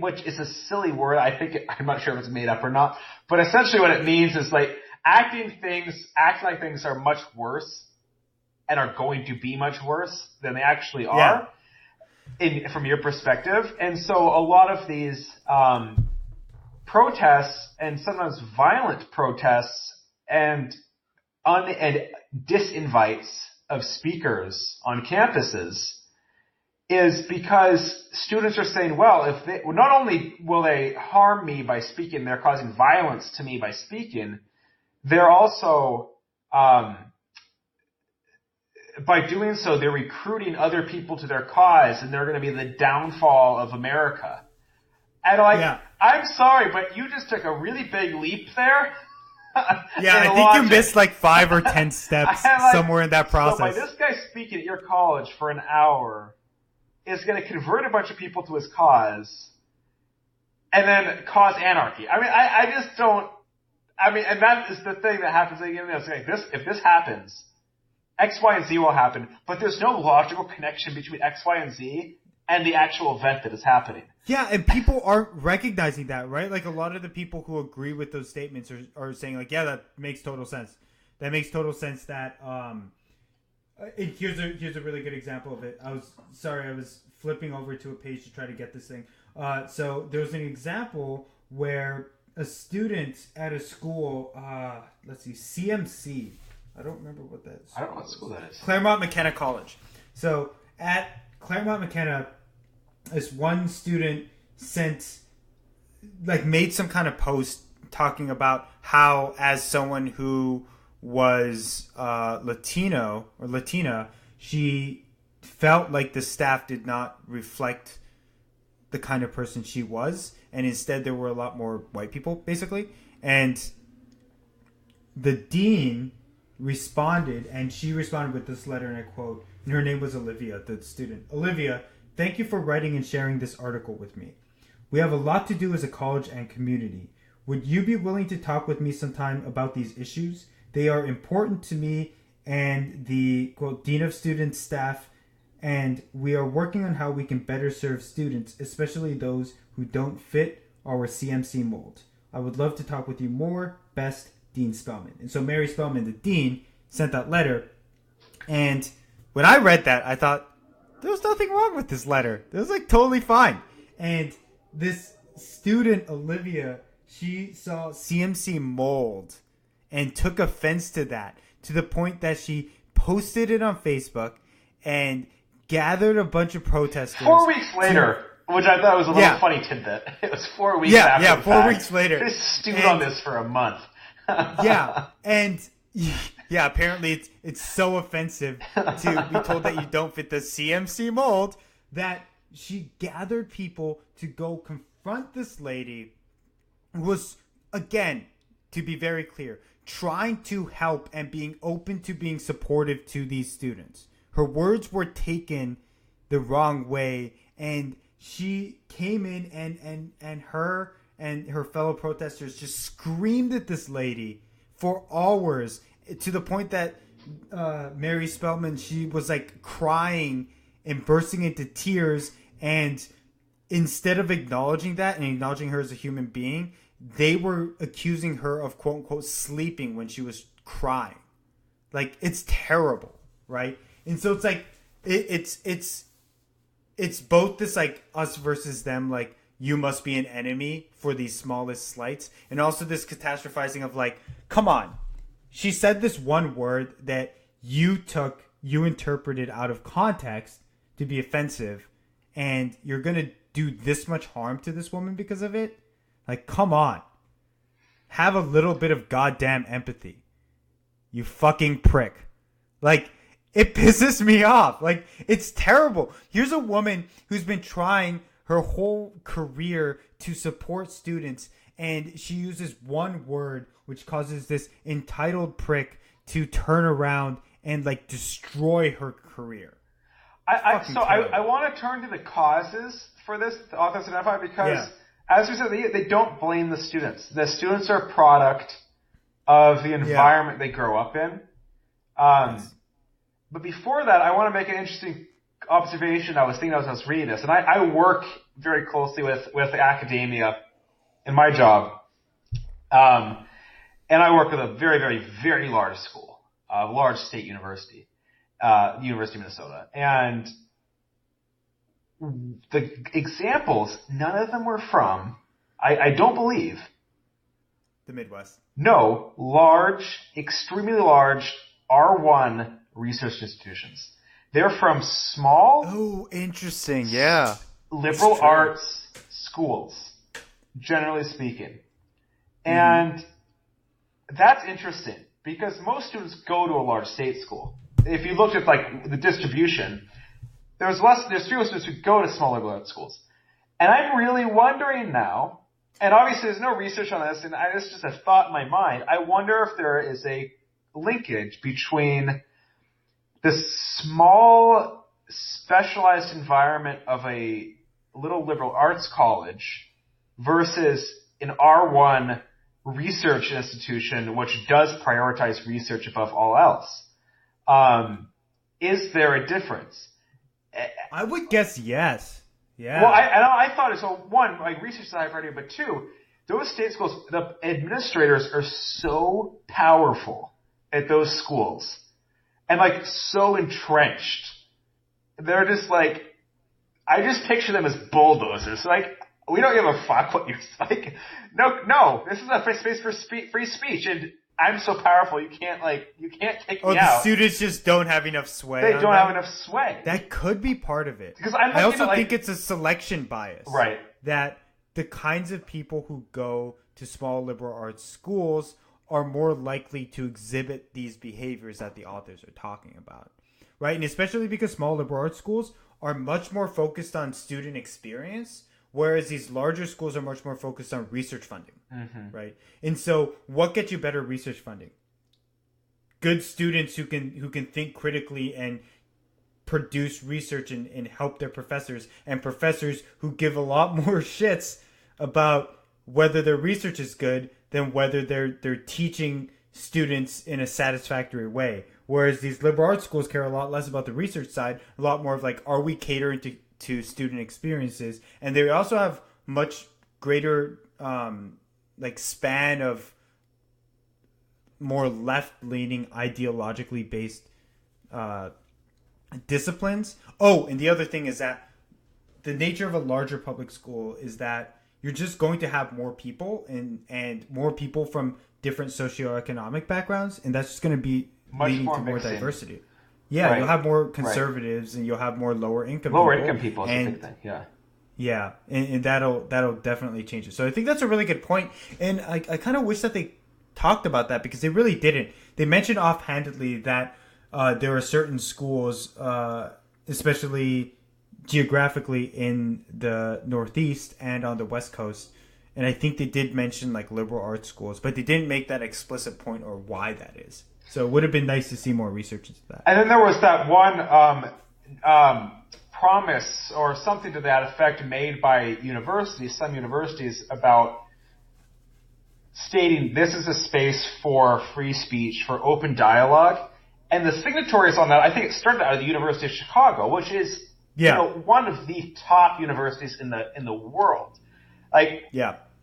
which is a silly word. I'm not sure if it's made up or not, but essentially what it means is acting like things are much worse and are going to be much worse than they actually are. Yeah. From your perspective. And so a lot of these protests, and sometimes violent protests, and and disinvites of speakers on campuses is because students are saying, well, if they, not only will they harm me by speaking, they're causing violence to me by speaking, they're also, by doing so, they're recruiting other people to their cause, and they're going to be the downfall of America. And I'm sorry, but you just took a really big leap there. Yeah, I think you missed like 5 or 10 steps somewhere in that process. So by this guy speaking at your college for an hour is going to convert a bunch of people to his cause and then cause anarchy. I mean, I just don't. I mean, and that is the thing that happens. It's like if this happens, X, Y, and Z will happen, but there's no logical connection between X, Y, and Z and the actual event that is happening. Yeah, and people aren't recognizing that, right? Like, a lot of the people who agree with those statements are saying, like, yeah, that makes total sense. That makes total sense that, here's a really good example of it. I was flipping over to a page to try to get this thing. So there was an example where a student at a school, let's see, CMC. I don't remember what that is. I don't know what school that is. Claremont McKenna College. So at Claremont McKenna, this one student made some kind of post talking about how, as someone who was Latino or Latina, she felt like the staff did not reflect the kind of person she was, and instead there were a lot more white people, basically. And the dean responded, and she responded with this letter, and I quote, and her name was Olivia, the student. Olivia, thank you for writing and sharing this article with me. We have a lot to do as a college and community. Would you be willing to talk with me sometime about these issues? They are important to me and the, quote, Dean of Students staff, and we are working on how we can better serve students, especially those who don't fit our CMC mold. I would love to talk with you more. Best, Dean Spellman. And so Mary Spellman, the dean, sent that letter. And when I read that, I thought, there was nothing wrong with this letter. It was like totally fine. And this student, Olivia, she saw CMC mold and took offense to that, to the point that she posted it on Facebook and gathered a bunch of protesters. 4 weeks later, which I thought was a little funny tidbit. It was 4 weeks after the fact. 4 weeks later. They stewed on this for a month. Yeah, apparently it's so offensive to be told that you don't fit the CMC mold that she gathered people to go confront this lady who was, again, to be very clear, trying to help and being open to being supportive to these students. Her words were taken the wrong way, and she came in and her and her fellow protesters just screamed at this lady for hours, to the point that Mary Spellman, she was like crying and bursting into tears, and instead of acknowledging that and acknowledging her as a human being, they were accusing her of quote unquote sleeping when she was crying. Like, it's terrible, right? And so it's like it's both this like us versus them, like you must be an enemy for these smallest slights, and also this catastrophizing of like, come on, she said this one word that you interpreted out of context to be offensive, and you're gonna do this much harm to this woman because of it? Like, come on. Have a little bit of goddamn empathy. You fucking prick. Like, it pisses me off. Like, it's terrible. Here's a woman who's been trying her whole career to support students, and she uses one word which causes this entitled prick to turn around and like destroy her career. I want to turn to the causes for this, the authors identify, because as we said, they don't blame the students. The students are a product of the environment they grow up in. But before that, I want to make an interesting observation I was thinking as I was reading this. And I work very closely with academia in my job. And I work with a very, very, very large school, a large state university, University of Minnesota. And the examples, none of them were from, I don't believe, The Midwest. No, large, extremely large R1 research institutions. They're from small. Oh, interesting. Yeah. Liberal arts schools, generally speaking. And that's interesting because most students go to a large state school. If you looked at like the distribution, there's fewer students who go to small liberal arts schools. And I'm really wondering now, and obviously there's no research on this, and it's just a thought in my mind. I wonder if there is a linkage between the small, specialized environment of a little liberal arts college versus an R1 research institution, which does prioritize research above all else. Is there a difference? I would guess yes. Yeah. Well, I thought so. One, like research is a high priority, but two, those state schools, the administrators are so powerful at those schools and like so entrenched. They're just like, I just picture them as bulldozers. Like, we don't give a fuck what you're like. No, this is a space for free speech, and I'm so powerful you can't kick me out. The students just don't have enough sway. They don't have enough sway. That could be part of it. Because I also think it's a selection bias. Right. That the kinds of people who go to small liberal arts schools are more likely to exhibit these behaviors that the authors are talking about. Right? And especially because small liberal arts schools are much more focused on student experience, whereas these larger schools are much more focused on research funding, right? And so, what gets you better research funding? Good students who can think critically and produce research and help their professors, and professors who give a lot more shits about whether their research is good than whether they're teaching students in a satisfactory way. Whereas these liberal arts schools care a lot less about the research side, a lot more of like, are we catering to student experiences? And they also have much greater like span of more left-leaning, ideologically based disciplines. Oh, and the other thing is that the nature of a larger public school is that you're just going to have more people and more people from different socioeconomic backgrounds, and that's just going to be leading to more diversity. Yeah, right. You'll have more conservatives and you'll have more lower income people is a big thing. Yeah, and that'll definitely change it. So I think that's a really good point, and I kind of wish that they talked about that because they really didn't. They mentioned offhandedly that there are certain schools, especially geographically in the Northeast and on the West Coast, and I think they did mention like liberal arts schools, but they didn't make that explicit point or why that is. So it would have been nice to see more research into that. And then there was that one promise or something to that effect made by some universities, about stating this is a space for free speech, for open dialogue. And the signatories on that, I think it started out of the University of Chicago, which is one of the top universities in the world.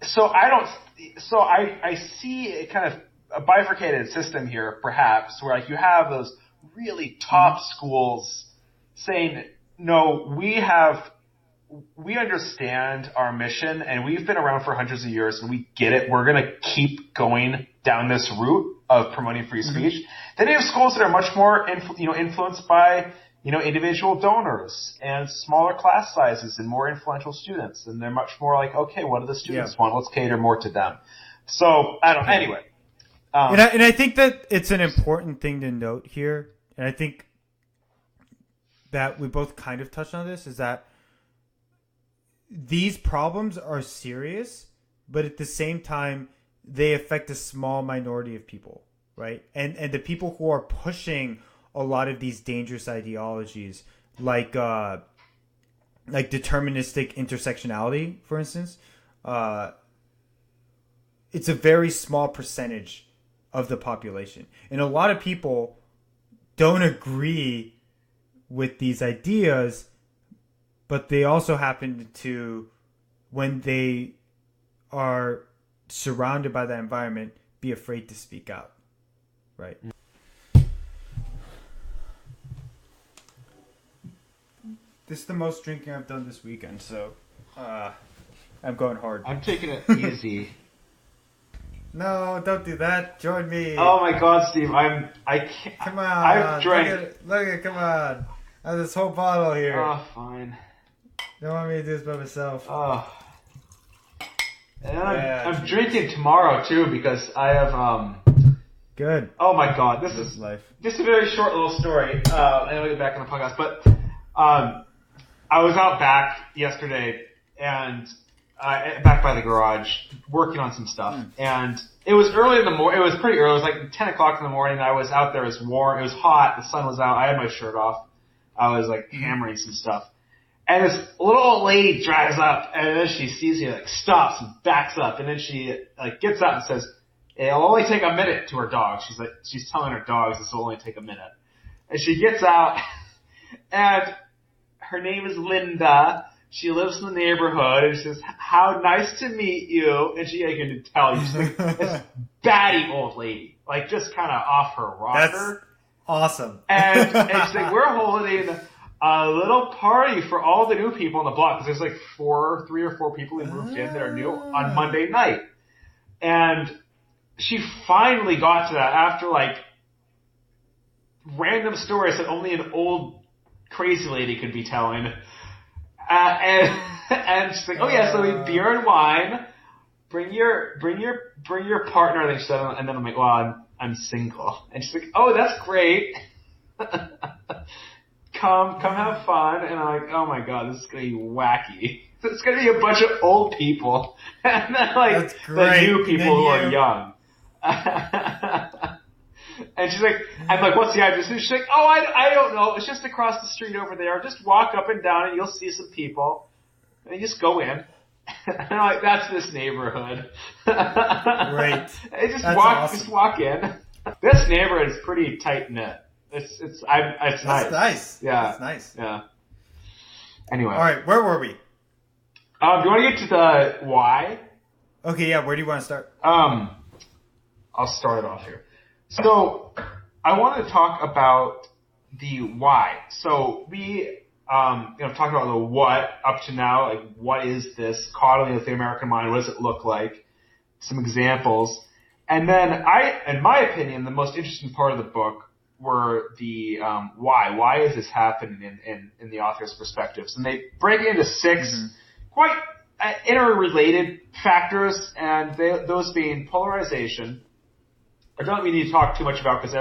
So I see a kind of a bifurcated system here, perhaps, where like you have those really top schools saying, no, we understand our mission and we've been around for hundreds of years and we get it. We're going to keep going down this route of promoting free speech. Then you have schools that are much more influenced by individual donors and smaller class sizes and more influential students, and they're much more like, okay, what do the students want? Let's cater more to them. So I don't know. Anyway. And I think that it's an important thing to note here, and I think that we both kind of touched on this, is that these problems are serious, but at the same time, they affect a small minority of people, right? And the people who are pushing a lot of these dangerous ideologies, like deterministic intersectionality, for instance, it's a very small percentage of the population. And a lot of people don't agree with these ideas, but they also happen to, when they are surrounded by that environment, be afraid to speak out, right? This is the most drinking I've done this weekend, so I'm going hard. I'm taking it easy. No, don't do that. Join me. Oh my God, Steve, I can't. Come on. I've drank. Look at, come on. I have this whole bottle here. Oh, fine. You don't want me to do this by myself. Oh. And I'm drinking tomorrow too because I have Good. Oh my God, this is life. Just a very short little story. And I'll get back on the podcast, but I was out back yesterday and back by the garage working on some stuff, and it was early in the morning. It was pretty early. It was like 10 o'clock in the morning. I was out there. It was warm. It was hot. The sun was out. I had my shirt off. I was like hammering some stuff. And this little old lady drives up, and then she sees me, like stops and backs up, and then she like gets up and says, "It'll only take a minute," to her dog. She's telling her dogs this will only take a minute. And she gets out, and her name is Linda. She lives in the neighborhood, and she says, "How nice to meet you." And she, I can tell you, she's like this batty old lady, like just kind of off her rocker. That's awesome. And she's like, "We're holding a little party for all the new people on the block," because there's like 3 or 4 people who moved in that are new on Monday night. And she finally got to that after like random stories that only an old crazy lady could be telling. And she's like, "Oh yeah, so we have beer and wine. Bring your partner." And then she said, and then I'm like, "Well, I'm single." And she's like, "Oh, that's great. Come have fun." And I'm like, "Oh my God, this is gonna be wacky. It's gonna be a bunch of old people, and then like the new people who are young." And she's like, I'm like, "What's the address?" And she's like, "Oh, I don't know. It's just across the street over there. Just walk up and down and you'll see some people. And you just go in." And I'm like, "That's this neighborhood." Great. Just walk in. This neighborhood is pretty tight knit. It's nice. That's nice. Yeah. That's nice. Yeah. Anyway. All right, where were we? Do you want to get to the why? Okay, yeah. Where do you want to start? I'll start it off here. So I want to talk about the why. So we, talked about the what up to now, like what is this coddling of the American mind? What does it look like? Some examples. And then in my opinion, the most interesting part of the book were the why. Why is this happening in the author's perspectives? And they break it into 6 quite interrelated factors, and those being polarization. I don't really need to talk too much about because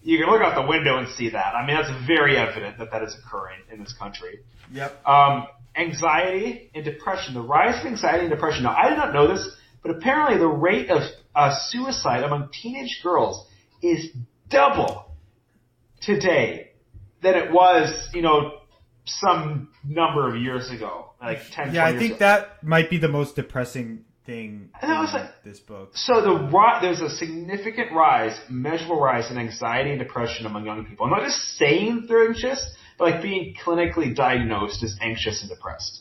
you can look out the window and see that. I mean, that's very evident that is occurring in this country. Yep. Anxiety and depression. The rise of anxiety and depression. Now, I did not know this, but apparently the rate of suicide among teenage girls is double today than it was, some number of years ago, like 10, 20 years ago. I think that might be the most depressing thing in this book. So there's a significant measurable rise in anxiety and depression among young people. I'm not just saying they're anxious, but like being clinically diagnosed as anxious and depressed.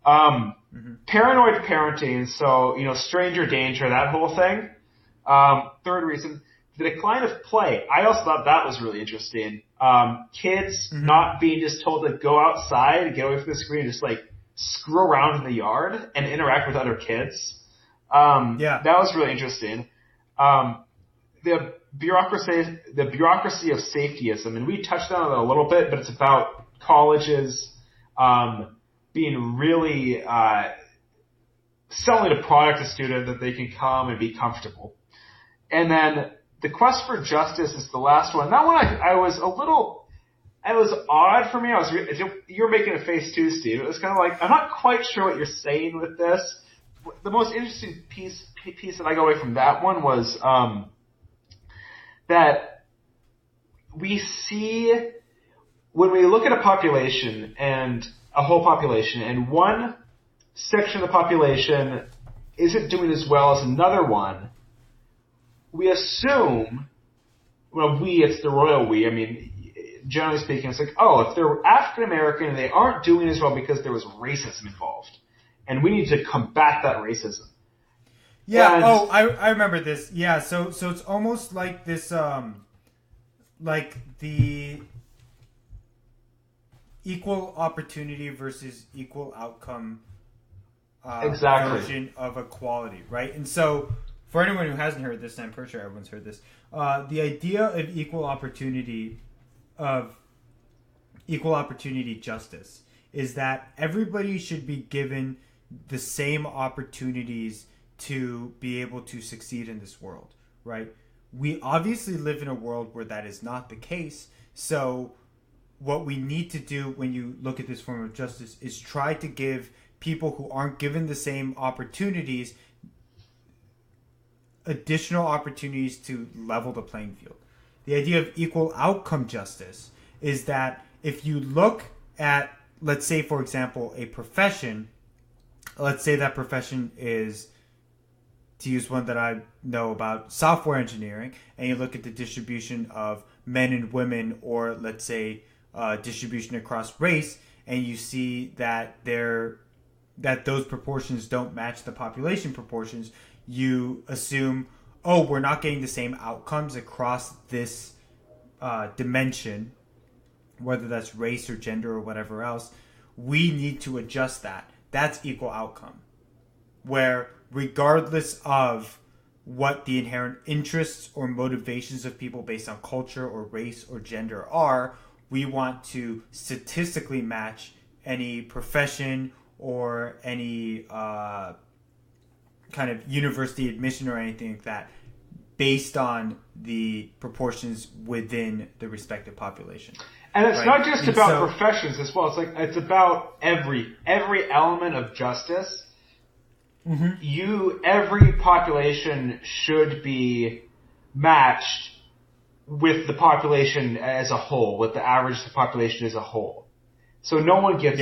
Paranoid parenting, so, stranger danger, that whole thing. Third reason, the decline of play. I also thought that was really interesting. Kids not being just told to go outside and get away from the screen and just like screw around in the yard and interact with other kids. That was really interesting. The bureaucracy of safetyism, and we touched on it a little bit, but it's about colleges being really selling a product to students that they can come and be comfortable. And then the quest for justice is the last one. That one I was a little, it was odd for me. You were making a face too, Steve. It was kind of like, I'm not quite sure what you're saying with this. The most interesting piece that I got away from that one was that we see, when we look at a population and a whole population, and one section of the population isn't doing as well as another one, we assume, it's the royal we, I mean, generally speaking, it's like, if they're African American and they aren't doing as well because there was racism involved. And we need to combat that racism. Yeah, I remember this. Yeah, so it's almost like this, like the equal opportunity versus equal outcome version of equality, right? And so for anyone who hasn't heard this, I'm pretty sure everyone's heard this. The idea of equal opportunity justice is that everybody should be given the same opportunities to be able to succeed in this world, right? We obviously live in a world where that is not the case. So what we need to do when you look at this form of justice is try to give people who aren't given the same opportunities additional opportunities to level the playing field. The idea of equal outcome justice is that if you look at, let's say, for example, a profession, let's say that profession is, to use one that I know about, software engineering, and you look at the distribution of men and women, or let's say distribution across race, and you see that those proportions don't match the population proportions, you assume, oh, we're not getting the same outcomes across this dimension, whether that's race or gender or whatever else. We need to adjust that. That's equal outcome. Where regardless of what the inherent interests or motivations of people based on culture or race or gender are, we want to statistically match any profession or any kind of university admission or anything like that based on the proportions within the respective population. And it's not just about professions as well. It's about every element of justice. Every population should be matched with the population as a whole, with the average of the population as a whole. So no one gets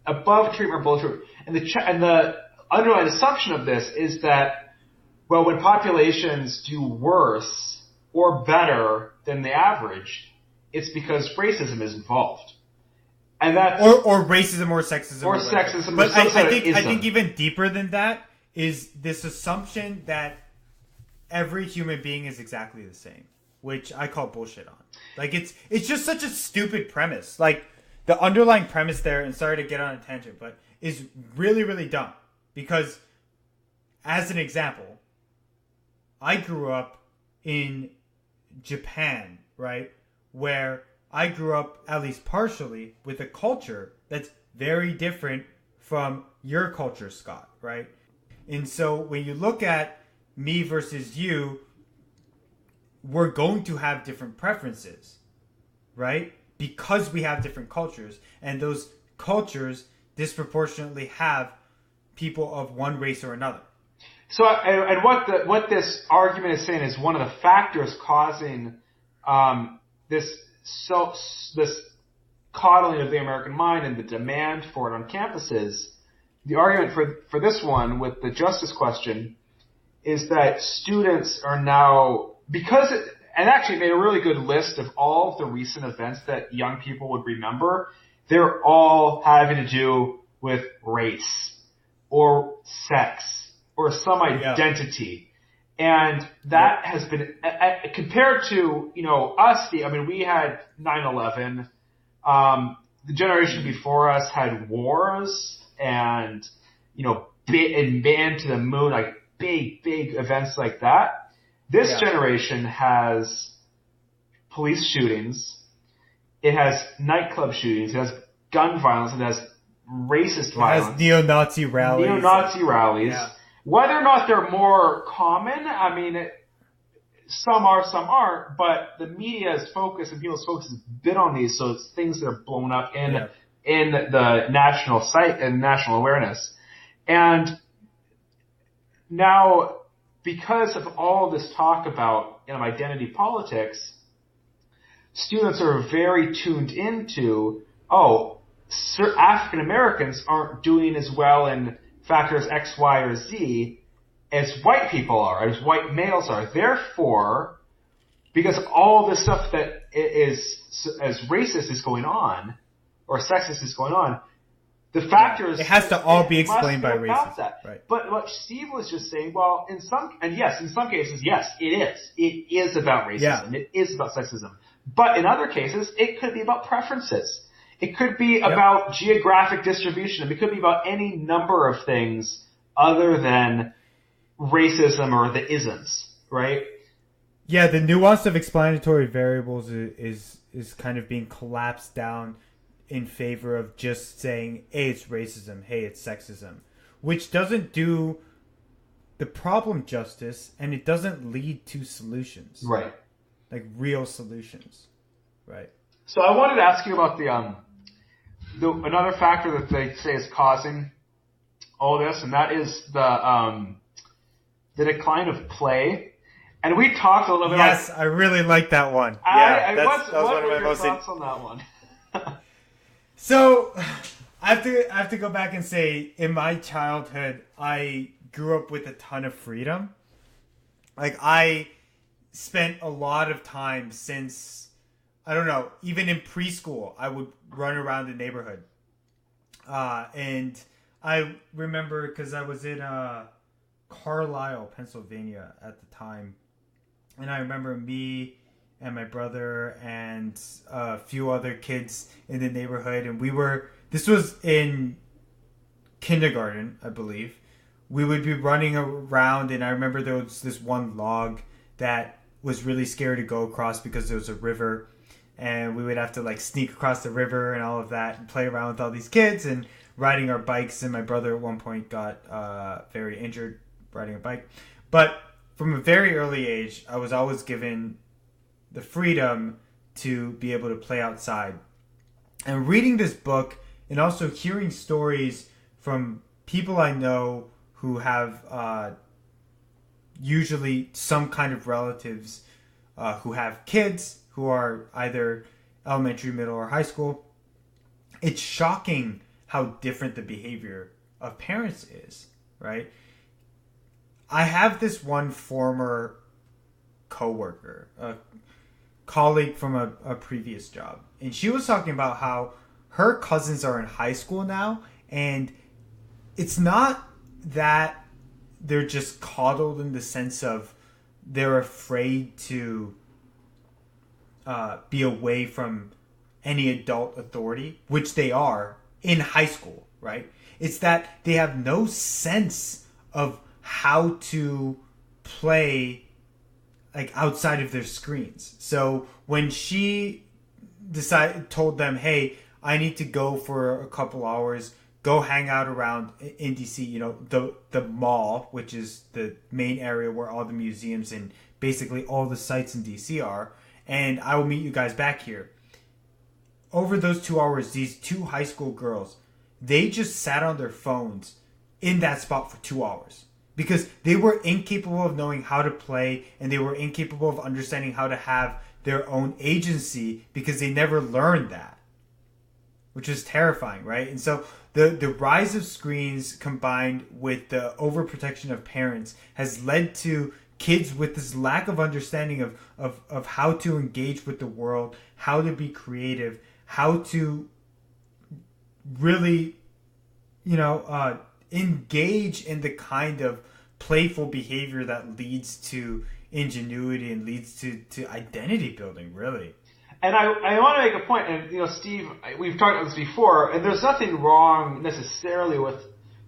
above treatment or below treatment. And the underlying assumption of this is that, well, when populations do worse or better than the average, it's because racism is involved. And that's or racism or sexism. Or sexism. But I think even deeper than that is this assumption that every human being is exactly the same, which I call bullshit on. Like, it's just such a stupid premise. Like, the underlying premise there, and sorry to get on a tangent, but is really, really dumb. Because, as an example, I grew up in Japan, right? Where I grew up, at least partially, with a culture that's very different from your culture, Scott, right? And so when you look at me versus you, we're going to have different preferences, right? Because we have different cultures, and those cultures disproportionately have people of one race or another. So, and what this argument is saying is one of the factors causing this coddling of the American mind and the demand for it on campuses. The argument for this one with the justice question is that students are now, and actually made a really good list of all of the recent events that young people would remember. They're all having to do with race or sex or some identity. And that has been, compared to, us, we had 9/11. The generation before us had wars and, and man to the moon, like big events like that. This generation has police shootings. It has nightclub shootings. It has gun violence. It has racist violence. It has neo-Nazi rallies. Yeah. Whether or not they're more common, some are, some aren't, but the media's focus and people's focus has been on these, so it's things that are blown up in the national site and national awareness. And now, because of all this talk about identity politics, students are very tuned into, African Americans aren't doing as well in factors X, Y, or Z as white people are, as white males are. Therefore, because all this stuff that is as racist is going on, or sexist is going on, the factors... It has to all be explained by racism. Right. But what Steve was just saying, well, in some cases, yes, it is. It is about racism. Yeah. It is about sexism. But in other cases, it could be about preferences. It could be about geographic distribution. It could be about any number of things other than racism or the isms, right? Yeah, the nuance of explanatory variables is kind of being collapsed down in favor of just saying, hey, it's racism, hey, it's sexism, which doesn't do the problem justice, and it doesn't lead to solutions. Right. Like real solutions. Right. So I wanted to ask you about another factor that they say is causing all this, and that is the decline of play. And we talked a little bit. Yes, I really like that one. That was one of my most thoughts on that one? So, I have to go back and say, in my childhood, I grew up with a ton of freedom. Like, I spent a lot of time since, I don't know, even in preschool, I would run around the neighborhood. And I remember, because I was in Carlisle, Pennsylvania at the time. And I remember me and my brother and a few other kids in the neighborhood. And this was in kindergarten, I believe. We would be running around, and I remember there was this one log that was really scary to go across because there was a river. And we would have to like sneak across the river and all of that and play around with all these kids and riding our bikes. And my brother at one point got very injured riding a bike. But from a very early age, I was always given the freedom to be able to play outside. And reading this book and also hearing stories from people I know who have usually some kind of relatives who have kids who are either elementary, middle, or high school, it's shocking how different the behavior of parents is, right? I have this one former coworker, a colleague from a previous job, and she was talking about how her cousins are in high school now, and it's not that they're just coddled in the sense of they're afraid to be away from any adult authority, which they are in high school, right? It's that they have no sense of how to play like outside of their screens. So when she told them, hey, I need to go for a couple hours, go hang out around in DC, you know, the mall, which is the main area where all the museums and basically all the sites in DC are, and I will meet you guys back here. Over those 2 hours, these two high school girls, they just sat on their phones in that spot for 2 hours. Because they were incapable of knowing how to play, and they were incapable of understanding how to have their own agency because they never learned that. Which is terrifying, right? And so the rise of screens combined with the overprotection of parents has led to kids with this lack of understanding of how to engage with the world, how to be creative, how to really, engage in the kind of playful behavior that leads to ingenuity and leads to identity building, really. And I want to make a point, and Steve, we've talked about this before, and there's nothing wrong necessarily with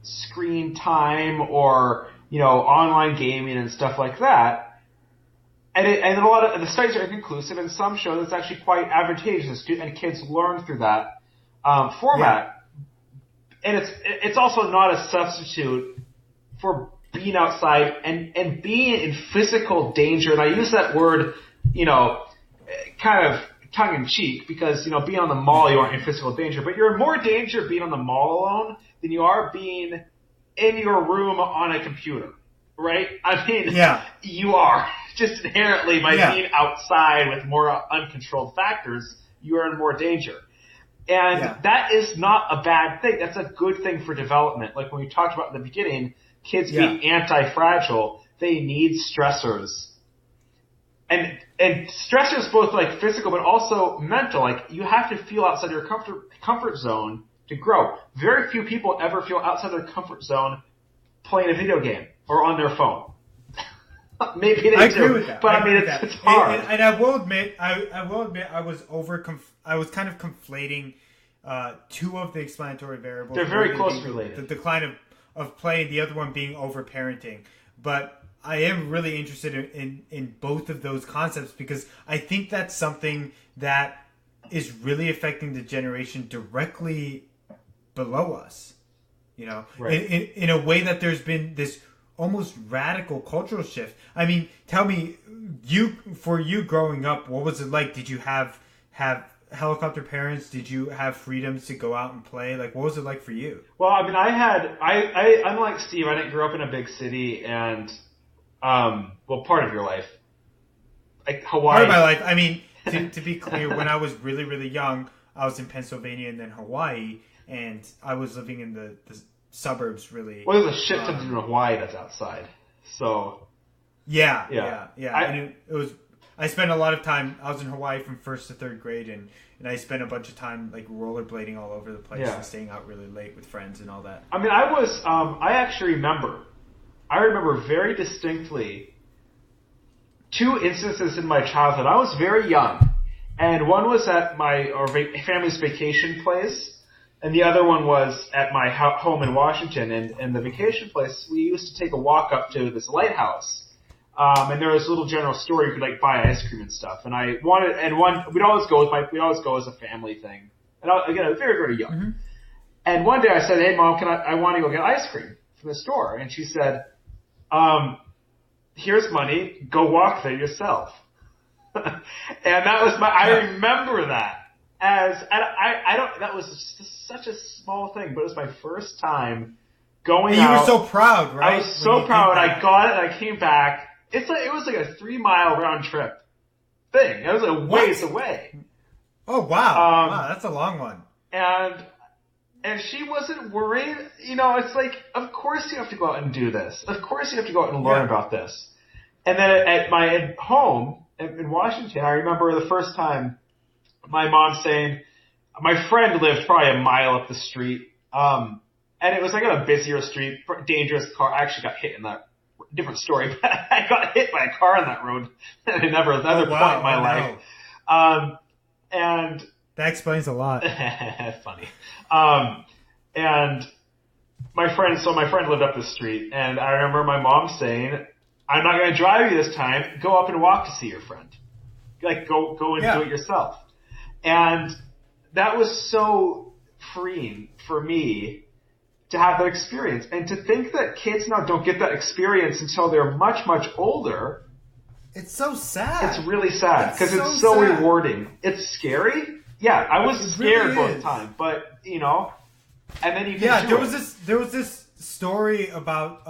screen time or online gaming and stuff like that. And a lot of the studies are inconclusive, and some show that it's actually quite advantageous, and kids learn through that format. Yeah. And it's also not a substitute for being outside and being in physical danger. And I use that word, kind of tongue in cheek, because being on the mall, you aren't in physical danger, but you're in more danger being on the mall alone than you are being in your room on a computer, right? I mean, yeah. You are just inherently by being outside with more uncontrolled factors, you are in more danger. And that is not a bad thing. That's a good thing for development. Like when we talked about in the beginning, kids being anti-fragile, they need stressors. And stressors both like physical but also mental. Like you have to feel outside your comfort zone to grow. Very few people ever feel outside their comfort zone playing a video game or on their phone. Maybe they do. I agree with that. But I mean, it's hard. And I will admit, I was kind of conflating two of the explanatory variables. They're very closely related. The decline of play, and the other one being overparenting. but I am really interested in both of those concepts because I think that's something that is really affecting the generation directly below us. You know, Right. in a way that there's been this almost radical cultural shift. I mean, tell me, for you growing up, what was it like? Did you have helicopter parents? Did you have freedoms to go out and play? Like, what was it like for you? Well, I mean, I unlike Steve, I didn't grow up in a big city, and part of your life, like Hawaii. Part of my life. I mean, to be clear, when I was really, really young, I was in Pennsylvania and then Hawaii, and I was living in the suburbs. Really. Well, there's a shit ton to do in Hawaii that's outside. So. Yeah. And it was. I spent a lot of time. I was in Hawaii from 1st to 3rd grade, and I spent a bunch of time like rollerblading all over the place and staying out really late with friends and all that. I mean, I actually remember. I remember very distinctly 2 instances in my childhood. I was very young, and one was at my family's vacation place, and the other one was at my home in Washington. And the vacation place, we used to take a walk up to this lighthouse. And there was a little general store you could like buy ice cream and stuff. And we'd always go as a family thing. And again, I was very, very young. Mm-hmm. And one day I said, "Hey Mom, I want to go get ice cream from the store." And she said, "Here's money, go walk there yourself." And that was I remember that that was just such a small thing, but it was my first time going out. You were so proud, right? I was so proud. I got it and I came back. It was like a 3-mile round trip thing. It was a ways away. Oh wow! Wow, that's a long one. And she wasn't worried. You know, it's like, of course you have to go out and do this. Of course you have to go out and learn about this. And then at my home in Washington, I remember the first time my mom saying, my friend lived probably a mile up the street, and it was like on a busier street, dangerous car. I actually got hit in that. Different story, but I got hit by a car on that road at another point in my life. And that explains a lot. Funny. And my friend lived up the street, and I remember my mom saying, "I'm not going to drive you this time. Go up and walk to see your friend. Like, go and do it yourself." And that was so freeing for me to have that experience, and to think that kids now don't get that experience until they're much, much older. It's so sad. It's really sad because it's so rewarding. It's scary. Yeah, I was scared both times, but you know, and then you can do there was this story about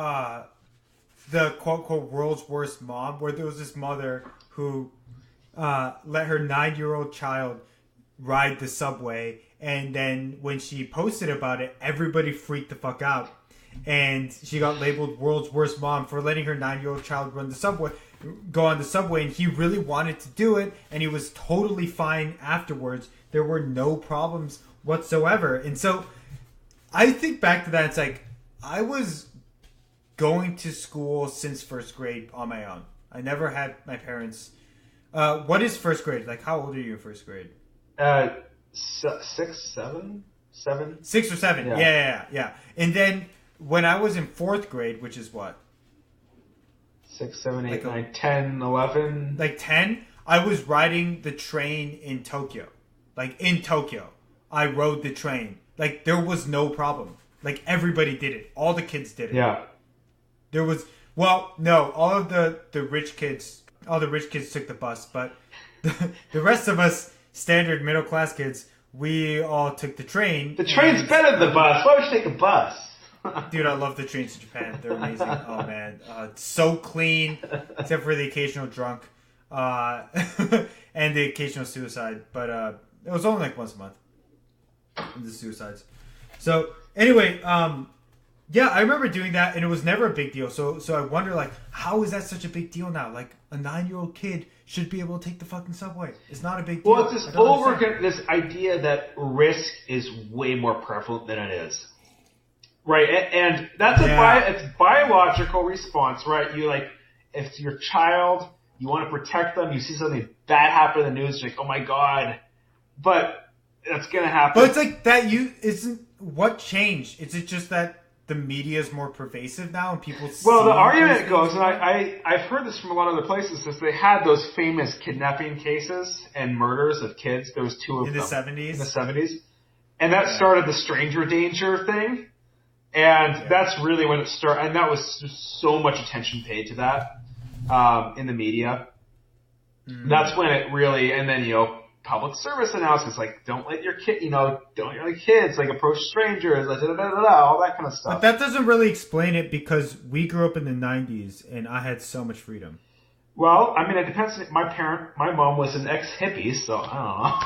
the quote unquote world's worst mom, where there was this mother who let her 9-year-old child ride the subway. And then when she posted about it, everybody freaked the fuck out. And she got labeled world's worst mom for letting her 9-year-old child go on the subway. And he really wanted to do it. And he was totally fine afterwards. There were no problems whatsoever. And so I think back to that. It's like, I was going to school since 1st grade on my own. I never had my parents. What is 1st grade? Like, how old are you in 1st grade? 6, 7? 6 or 7. Yeah. And then when I was in 4th grade, which is what? 6, 7, 8, 9, 10, 11. Like 10, I was riding the train in Tokyo. Like in Tokyo, I rode the train. Like there was no problem. Like everybody did it. All the kids did it. Yeah. There was, all of the rich kids, took the bus, but the rest of us, standard middle class kids, we all took the train. The train's better than the bus. Why would you take a bus? Dude, I love the trains in Japan. They're amazing. Oh man, it's so clean, except for the occasional drunk, and the occasional suicide. But it was only like once a month. The suicides. So anyway, I remember doing that, and it was never a big deal. So I wonder, like, how is that such a big deal now? Like, a 9-year-old kid should be able to take the fucking subway. It's not a big deal. Well, it's this idea that risk is way more prevalent than it is. Right, and that's it's biological response, right? You like, if it's your child, you want to protect them, you see something bad happen in the news, you're like, oh my god, but that's gonna happen. But it's like that. Isn't what changed? Is it just that the media is more pervasive now and people Well, the see argument those goes, things. and I've heard this from a lot of other places, is they had those famous kidnapping cases and murders of kids. There was 2 of in them. the 70s. In the 70s. And that started the stranger danger thing. And that's really when it started. And that was just so much attention paid to that in the media. Mm. That's when it really, and then, public service announcements like, don't let your kid, don't let your kids like approach strangers, all that kind of stuff. But that doesn't really explain it because we grew up in the 90s and I had so much freedom. Well, I mean, it depends. My mom was an ex-hippie, so I don't know.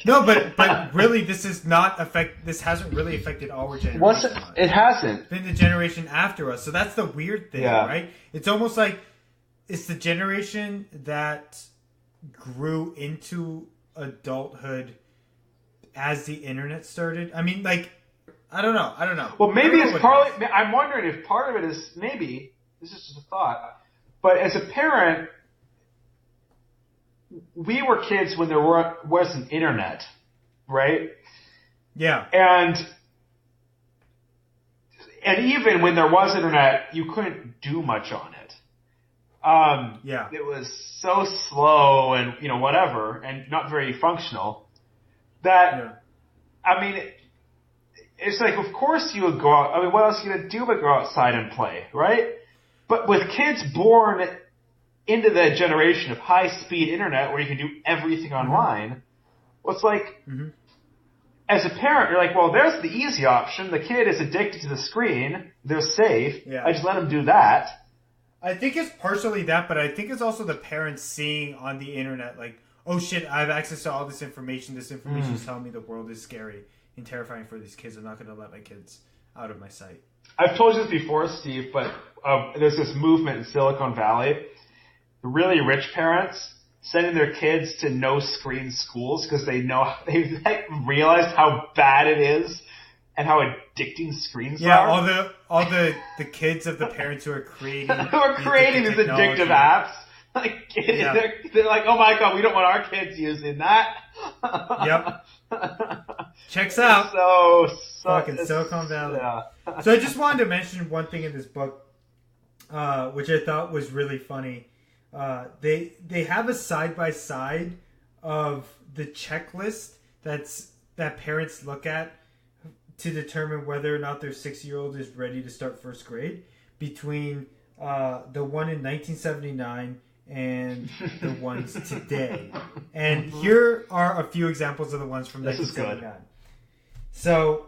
No, but really, this hasn't really affected our generation. It hasn't. It's been the generation after us. So that's the weird thing, right? It's almost like it's the generation that grew into adulthood as the internet started. I mean, like, I don't know. Well, maybe it's partly. I'm wondering if part of it is maybe this is just a thought, but as a parent, we were kids when there wasn't internet, right? Yeah. And even when there was internet, you couldn't do much on it. It was so slow and, whatever, and not very functional that, I mean, it's like, of course you would go out. I mean, what else are you going to do but go outside and play, right? But with kids born into the generation of high-speed internet where you can do everything online, well, it's like, as a parent, you're like, well, there's the easy option. The kid is addicted to the screen. They're safe. Yeah. I just let them do that. I think it's partially that, but I think it's also the parents seeing on the internet, like, oh shit, I have access to all this information. This information is telling me the world is scary and terrifying for these kids. I'm not going to let my kids out of my sight. I've told you this before, Steve, but there's this movement in Silicon Valley. Really rich parents sending their kids to no-screen schools because they've realized how bad it is and how addicting screens are. Yeah, all the kids of the parents who are creating these addictive apps. Like, they're like, oh my god, we don't want our kids using that. Yep. Checks out. Fucking Silicon Valley. Yeah. So I just wanted to mention one thing in this book, which I thought was really funny. They have a side-by-side of the checklist that parents look at to determine whether or not their 6-year-old is ready to start first grade between the one in 1979 and the ones today. And here are a few examples of the ones from 1979. So,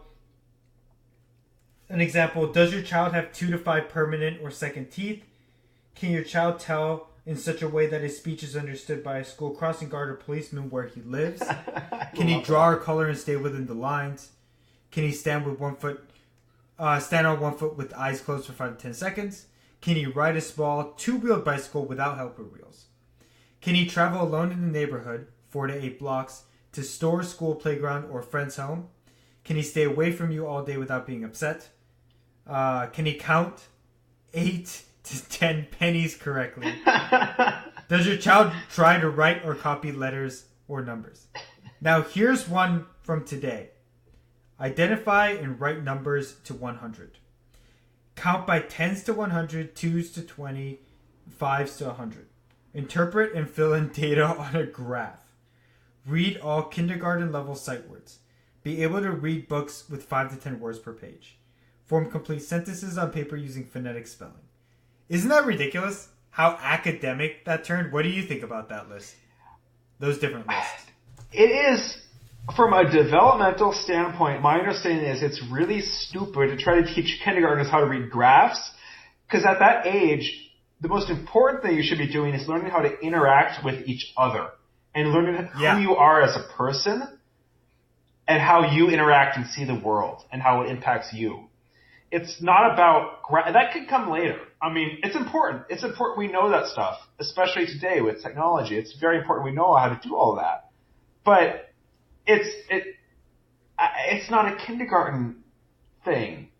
an example, does your child have 2 to 5 permanent or second teeth? Can your child tell in such a way that his speech is understood by a school crossing guard or policeman where he lives? Can he draw or color and stay within the lines? Can he stand on 1 foot with eyes closed for 5 to 10 seconds? Can he ride a small 2-wheeled bicycle without helper wheels? Can he travel alone in the neighborhood, 4 to 8 blocks, to store, school, playground, or friend's home? Can he stay away from you all day without being upset? Can he count 8 to 10 pennies correctly? Does your child try to write or copy letters or numbers? Now here's one from today. Identify and write numbers to 100. Count by 10s to 100, 2s to 20, 5s to 100. Interpret and fill in data on a graph. Read all kindergarten level sight words. Be able to read books with 5 to 10 words per page. Form complete sentences on paper using phonetic spelling. Isn't that ridiculous? How academic that turned? What do you think about that list? Those different lists. It is, from a developmental standpoint, my understanding is it's really stupid to try to teach kindergartners how to read graphs, because at that age, the most important thing you should be doing is learning how to interact with each other and learning who you are as a person and how you interact and see the world and how it impacts you. It's not about that could come later. I mean, it's important. It's important we know that stuff, especially today with technology. It's very important we know how to do all of that. But it's not a kindergarten thing.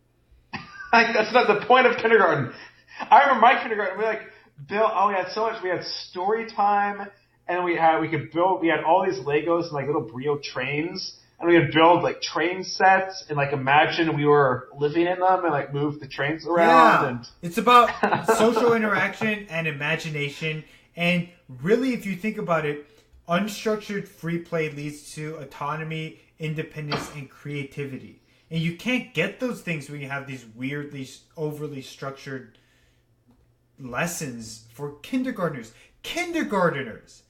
Like, that's not the point of kindergarten. I remember my kindergarten. We we had so much. We had story time, and we had all these Legos and like little Brio trains. and we would build like train sets and like imagine we were living in them and like move the trains around. Yeah, And it's about social interaction and imagination. And really, if you think about it, unstructured free play leads to autonomy, independence, and creativity. And you can't get those things when you have these weirdly, overly structured lessons for kindergartners. Kindergarteners!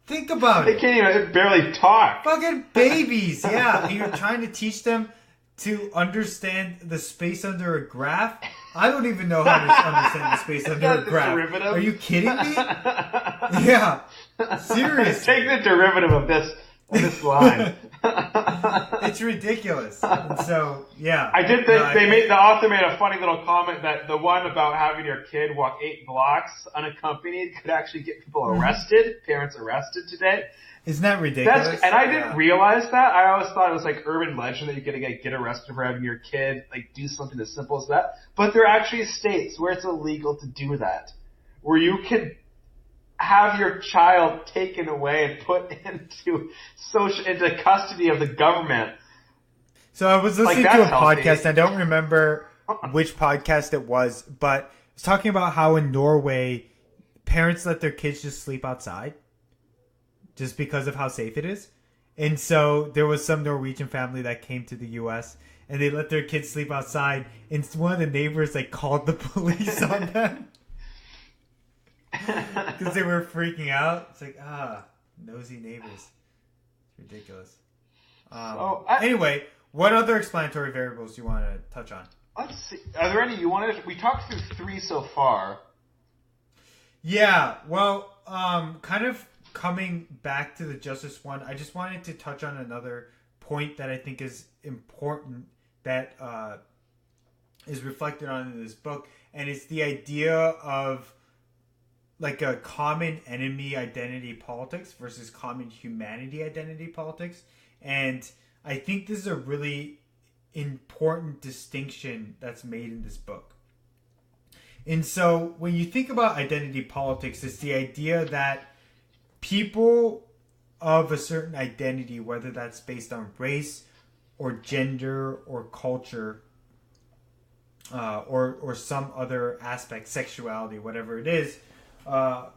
Think about they it. can't even barely talk. Fucking babies, yeah. And you're trying to teach them to understand the space under a graph? I don't even know how to understand the space under a graph. Derivative? Are you kidding me? Yeah. Seriously. Take the derivative of this line. It's ridiculous. And so, yeah. I did think the author made a funny little comment that the one about having your kid walk 8 blocks unaccompanied could actually get people arrested, parents arrested today. Isn't that ridiculous? And I didn't realize that. I always thought it was like urban legend that you're going to get arrested for having your kid like do something as simple as that. But there are actually states where it's illegal to do that, where you can have your child taken away and put into custody of the government. So I was listening to a podcast. I don't remember which podcast it was, but it's talking about how in Norway, parents let their kids just sleep outside just because of how safe it is. And so there was some Norwegian family that came to the U.S. and they let their kids sleep outside, and one of the neighbors like called the police on them. Because they were freaking out. It's like, nosy neighbors. It's ridiculous. Anyway, what other explanatory variables do you want to touch on? Let's see. Are there any you wanted? We talked through 3 so far. Yeah, well, kind of coming back to the justice one, I just wanted to touch on another point that I think is important that is reflected on in this book, and it's the idea of like a common enemy identity politics versus common humanity identity politics. And I think this is a really important distinction that's made in this book. And so when you think about identity politics, it's the idea that people of a certain identity, whether that's based on race or gender or culture, or some other aspect, sexuality, whatever it is,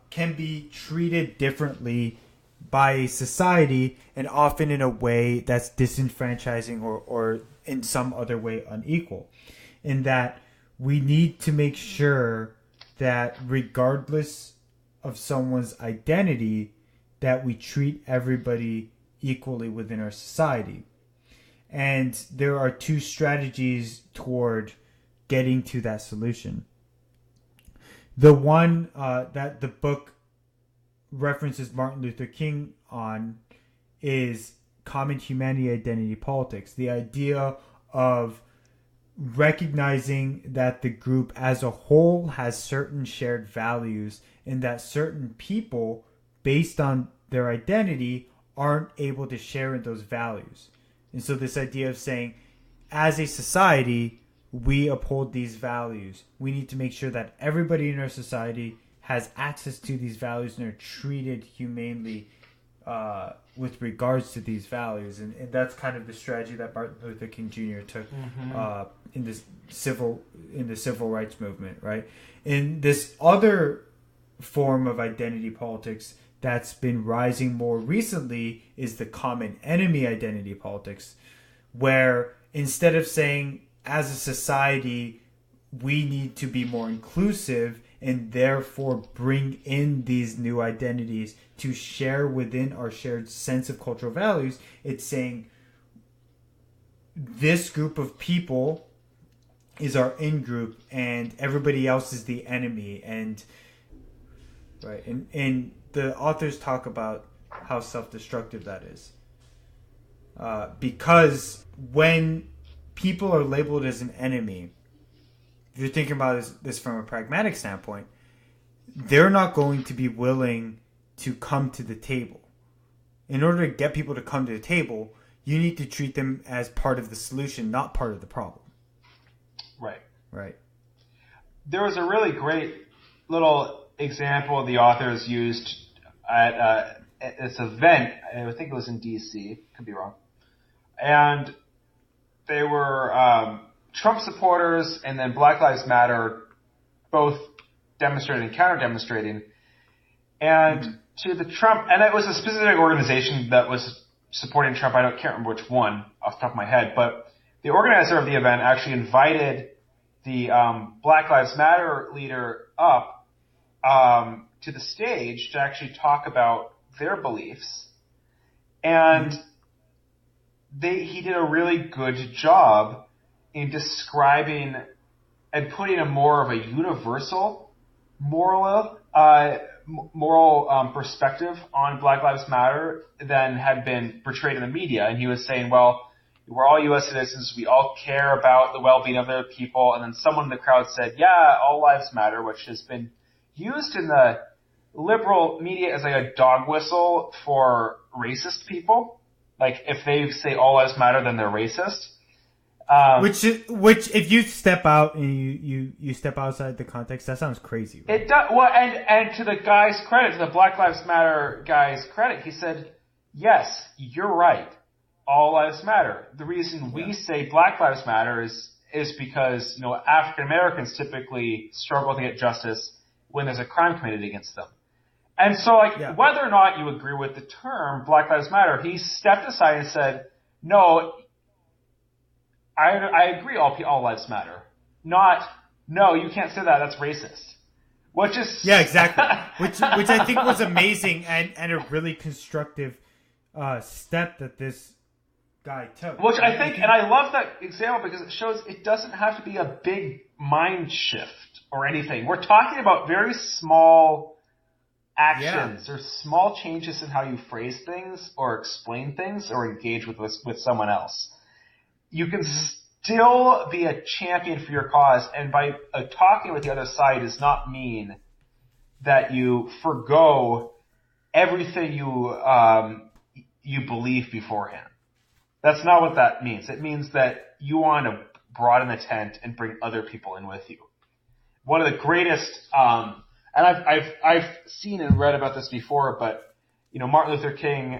can be treated differently by a society, and often in a way that's disenfranchising or in some other way unequal. In that we need to make sure that regardless of someone's identity, that we treat everybody equally within our society. And there are 2 strategies toward getting to that solution. The one that the book references Martin Luther King on is common humanity identity politics. The idea of recognizing that the group as a whole has certain shared values, and that certain people, based on their identity, aren't able to share in those values. And so this idea of saying, as a society, we uphold these values. We need to make sure that everybody in our society has access to these values and are treated humanely with regards to these values. And that's kind of the strategy that Martin Luther King Jr. took in the civil rights movement, right? In this other form of identity politics that's been rising more recently is the common enemy identity politics, where instead of saying, as a society, we need to be more inclusive and therefore bring in these new identities to share within our shared sense of cultural values, it's saying this group of people is our in-group and everybody else is the enemy. And right, and the authors talk about how self-destructive that is. Because when people are labeled as an enemy, if you're thinking about this from a pragmatic standpoint, they're not going to be willing to come to the table. In order to get people to come to the table, you need to treat them as part of the solution, not part of the problem. Right. Right. There was a really great little example the authors used at this event. I think it was in D.C. Could be wrong. and they were Trump supporters and then Black Lives Matter, both demonstrating and counter-demonstrating. And to the Trump, and it was a specific organization that was supporting Trump. I can't remember which one off the top of my head, but the organizer of the event actually invited the Black Lives Matter leader up to the stage to actually talk about their beliefs. And he did a really good job in describing and putting a more of a universal moral perspective on Black Lives Matter than had been portrayed in the media. And he was saying, well, we're all U.S. citizens. We all care about the well-being of other people. And then someone in the crowd said, yeah, all lives matter, which has been used in the liberal media as like a dog whistle for racist people. Like if they say all lives matter, then they're racist. Which if you step out and you step outside the context, that sounds crazy. Right? It does. Well, and to the guy's credit, to the Black Lives Matter guy's credit, he said, yes, you're right. All lives matter. The reason we say Black Lives Matter is because, African Americans typically struggle to get justice when there's a crime committed against them. And so, whether or not you agree with the term Black Lives Matter, he stepped aside and said, no, I agree all lives matter. Not, no, you can't say that, that's racist. Which is... Yeah, exactly. which I think was amazing and a really constructive step that this guy took. Which I think, and I love that example because it shows it doesn't have to be a big mind shift or anything. We're talking about very small actions or small changes in how you phrase things or explain things or engage with someone else. You can still be a champion for your cause, and by talking with the other side does not mean that you forgo everything you believe beforehand. That's not what that means. It means that you want to broaden the tent and bring other people in with you. One of the greatest, and I've seen and read about this before, but Martin Luther King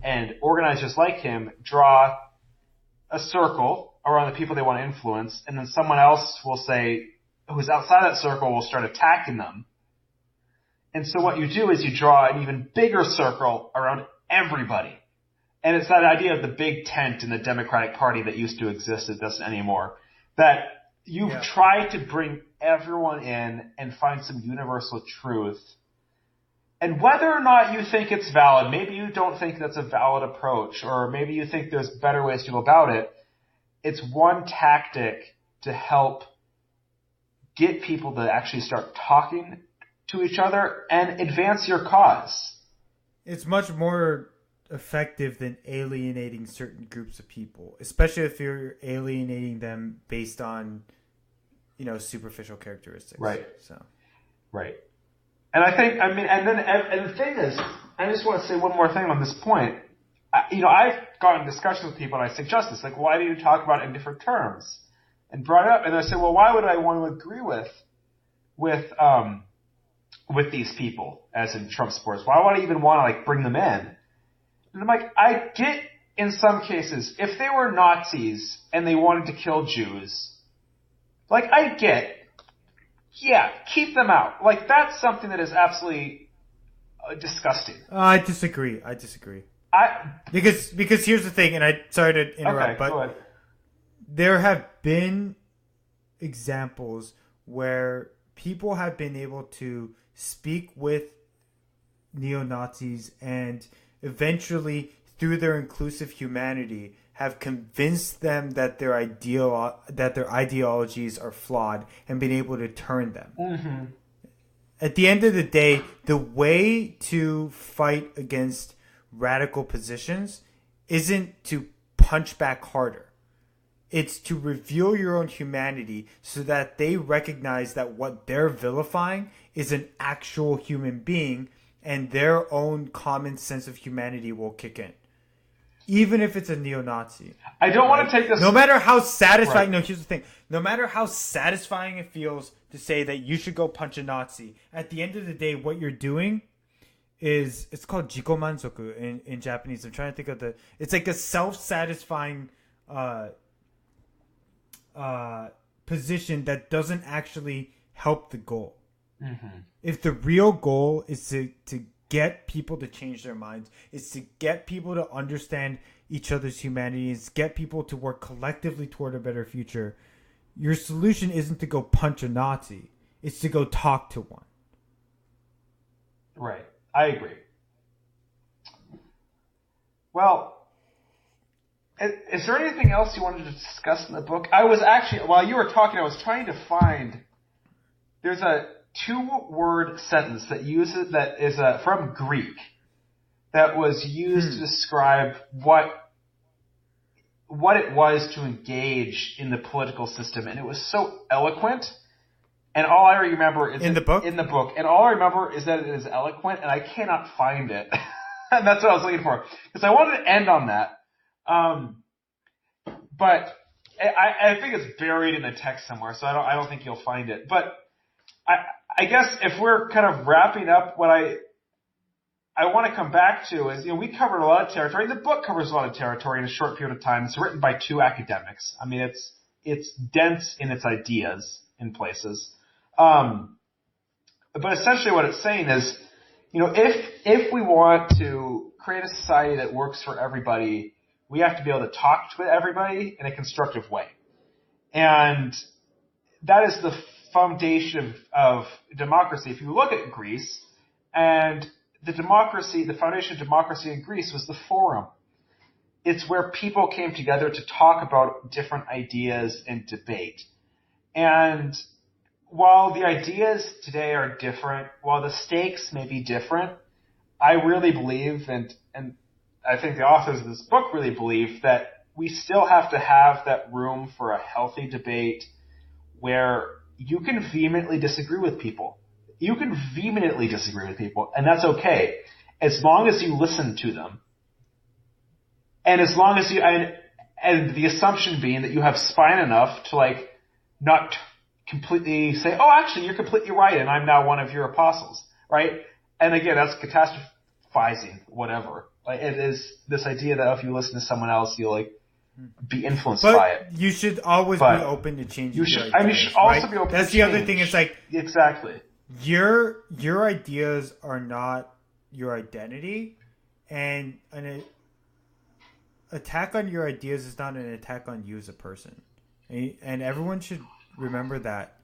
and organizers like him draw a circle around the people they want to influence, and then someone else will say, who's outside that circle, will start attacking them. And so what you do is you draw an even bigger circle around everybody. And it's that idea of the big tent in the Democratic Party that used to exist that doesn't anymore. That you try to bring everyone in and find some universal truth. And whether or not you think it's valid, maybe you don't think that's a valid approach, or maybe you think there's better ways to go about it, it's one tactic to help get people to actually start talking to each other and advance your cause. It's much more effective than alienating certain groups of people, especially if you're alienating them based on, superficial characteristics. Right. So. Right. And I think, and the thing is, I just want to say one more thing on this point. I've gotten discussions with people and I suggest this, like, why do you talk about it in different terms? And brought it up, and I say, well, why would I want to agree with these people, as in Trump supporters? Why would I even want to, bring them in? And I'm like, I get in some cases, if they were Nazis and they wanted to kill Jews, I get, yeah, keep them out. That's something that is absolutely disgusting. I disagree. Because here's the thing, and sorry to interrupt, but there have been examples where people have been able to speak with neo-Nazis and eventually, through their inclusive humanity, have convinced them that their ideologies are flawed and been able to turn them. Mm-hmm. At the end of the day, the way to fight against radical positions isn't to punch back harder. It's to reveal your own humanity so that they recognize that what they're vilifying is an actual human being, and their own common sense of humanity will kick in. Even if it's a neo-Nazi. I don't want to take this... No matter how satisfying... Right. No, here's the thing. No matter how satisfying it feels to say that you should go punch a Nazi, at the end of the day, what you're doing it's called jikomanzoku in Japanese. I'm trying to think of it's like a self-satisfying position that doesn't actually help the goal. Mm-hmm. If the real goal is to get people to change their minds, is to get people to understand each other's humanity, is get people to work collectively toward a better future, your solution isn't to go punch a Nazi. It's to go talk to one. Right. I agree. Well, is there anything else you wanted to discuss in the book? I was actually, while you were talking, I was trying to find, there's a 2-word sentence that is from Greek that was used to describe what it was to engage in the political system, and it was so eloquent. And all I remember is in the book, and all I remember is that it is eloquent, and I cannot find it. And that's what I was looking for, because I wanted to end on that. But I think it's buried in the text somewhere, so I don't think you'll find it. But I guess if we're kind of wrapping up, what I want to come back to is, we covered a lot of territory. The book covers a lot of territory in a short period of time. It's written by 2 academics. I mean, it's dense in its ideas in places. But essentially what it's saying is, if we want to create a society that works for everybody, we have to be able to talk to everybody in a constructive way. And that is the foundation of democracy. If you look at Greece, and the foundation of democracy in Greece was the forum. It's where people came together to talk about different ideas and debate. And while the ideas today are different, while the stakes may be different, I really believe, and I think the authors of this book really believe, that we still have to have that room for a healthy debate where you can vehemently disagree with people. You can vehemently disagree with people, and that's okay, as long as you listen to them. And as long as and the assumption being that you have spine enough to not completely say, oh, actually, you're completely right, and I'm now one of your apostles, right? And again, that's catastrophizing, whatever. It is this idea that if you listen to someone else, you'll be influenced by it. You should always be open to changing. You should also be open. That's to the change. other thing. It's exactly your ideas are not your identity, and an attack on your ideas is not an attack on you as a person, and everyone should remember that,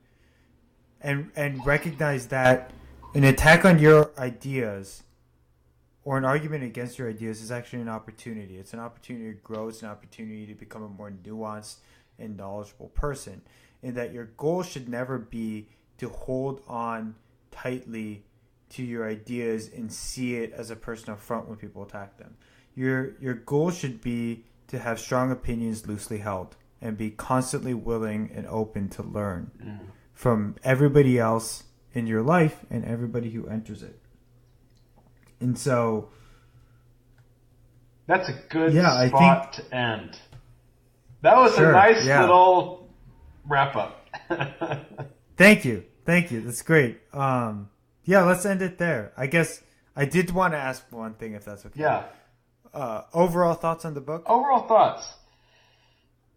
and recognize that an attack on your ideas or an argument against your ideas is actually an opportunity. It's an opportunity to grow. It's an opportunity to become a more nuanced and knowledgeable person. And that your goal should never be to hold on tightly to your ideas and see it as a personal affront when people attack them. Your goal should be to have strong opinions loosely held and be constantly willing and open to learn from everybody else in your life and everybody who enters it. And so that's a good spot to end. That was a nice little wrap up. Thank you. That's great. Let's end it there. I guess I did want to ask one thing, if that's okay. Yeah. Overall thoughts on the book? Overall thoughts.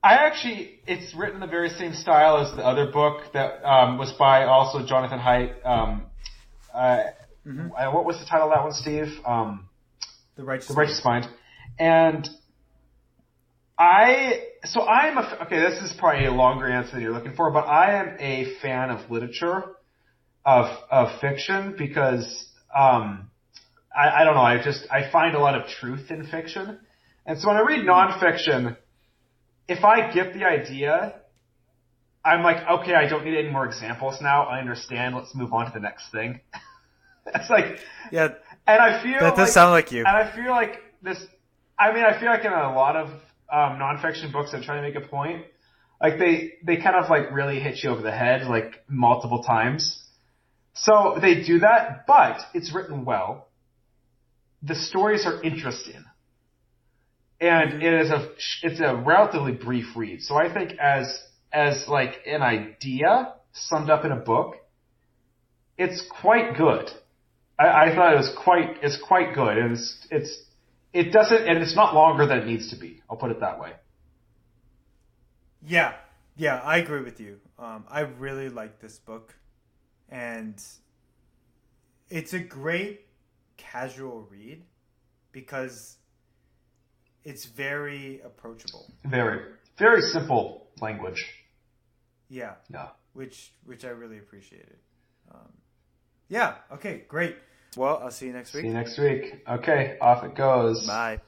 It's written in the very same style as the other book that was by also Jonathan Haidt. What was the title of that one, Steve? The Righteous Mind. And this is probably a longer answer than you're looking for, but I am a fan of literature, of fiction, because I don't know, I find a lot of truth in fiction. And so when I read nonfiction, if I get the idea, I'm like, okay, I don't need any more examples now. I understand. Let's move on to the next thing. It's yeah. And I feel that does sound like you. And I feel like this. I mean, I feel like in a lot of nonfiction books that try to make a point, they kind of really hit you over the head multiple times. So they do that, but it's written well. The stories are interesting, and it's a relatively brief read. So I think as an idea summed up in a book, it's quite good. I thought it's quite good. And it doesn't, and it's not longer than it needs to be. I'll put it that way. Yeah, I agree with you. I really like this book, and it's a great casual read because it's very approachable. Very, very simple language. Yeah. Yeah. Which I really appreciated. Yeah. Okay. Great. Well, I'll see you next week. See you next week. Okay. Off it goes. Bye.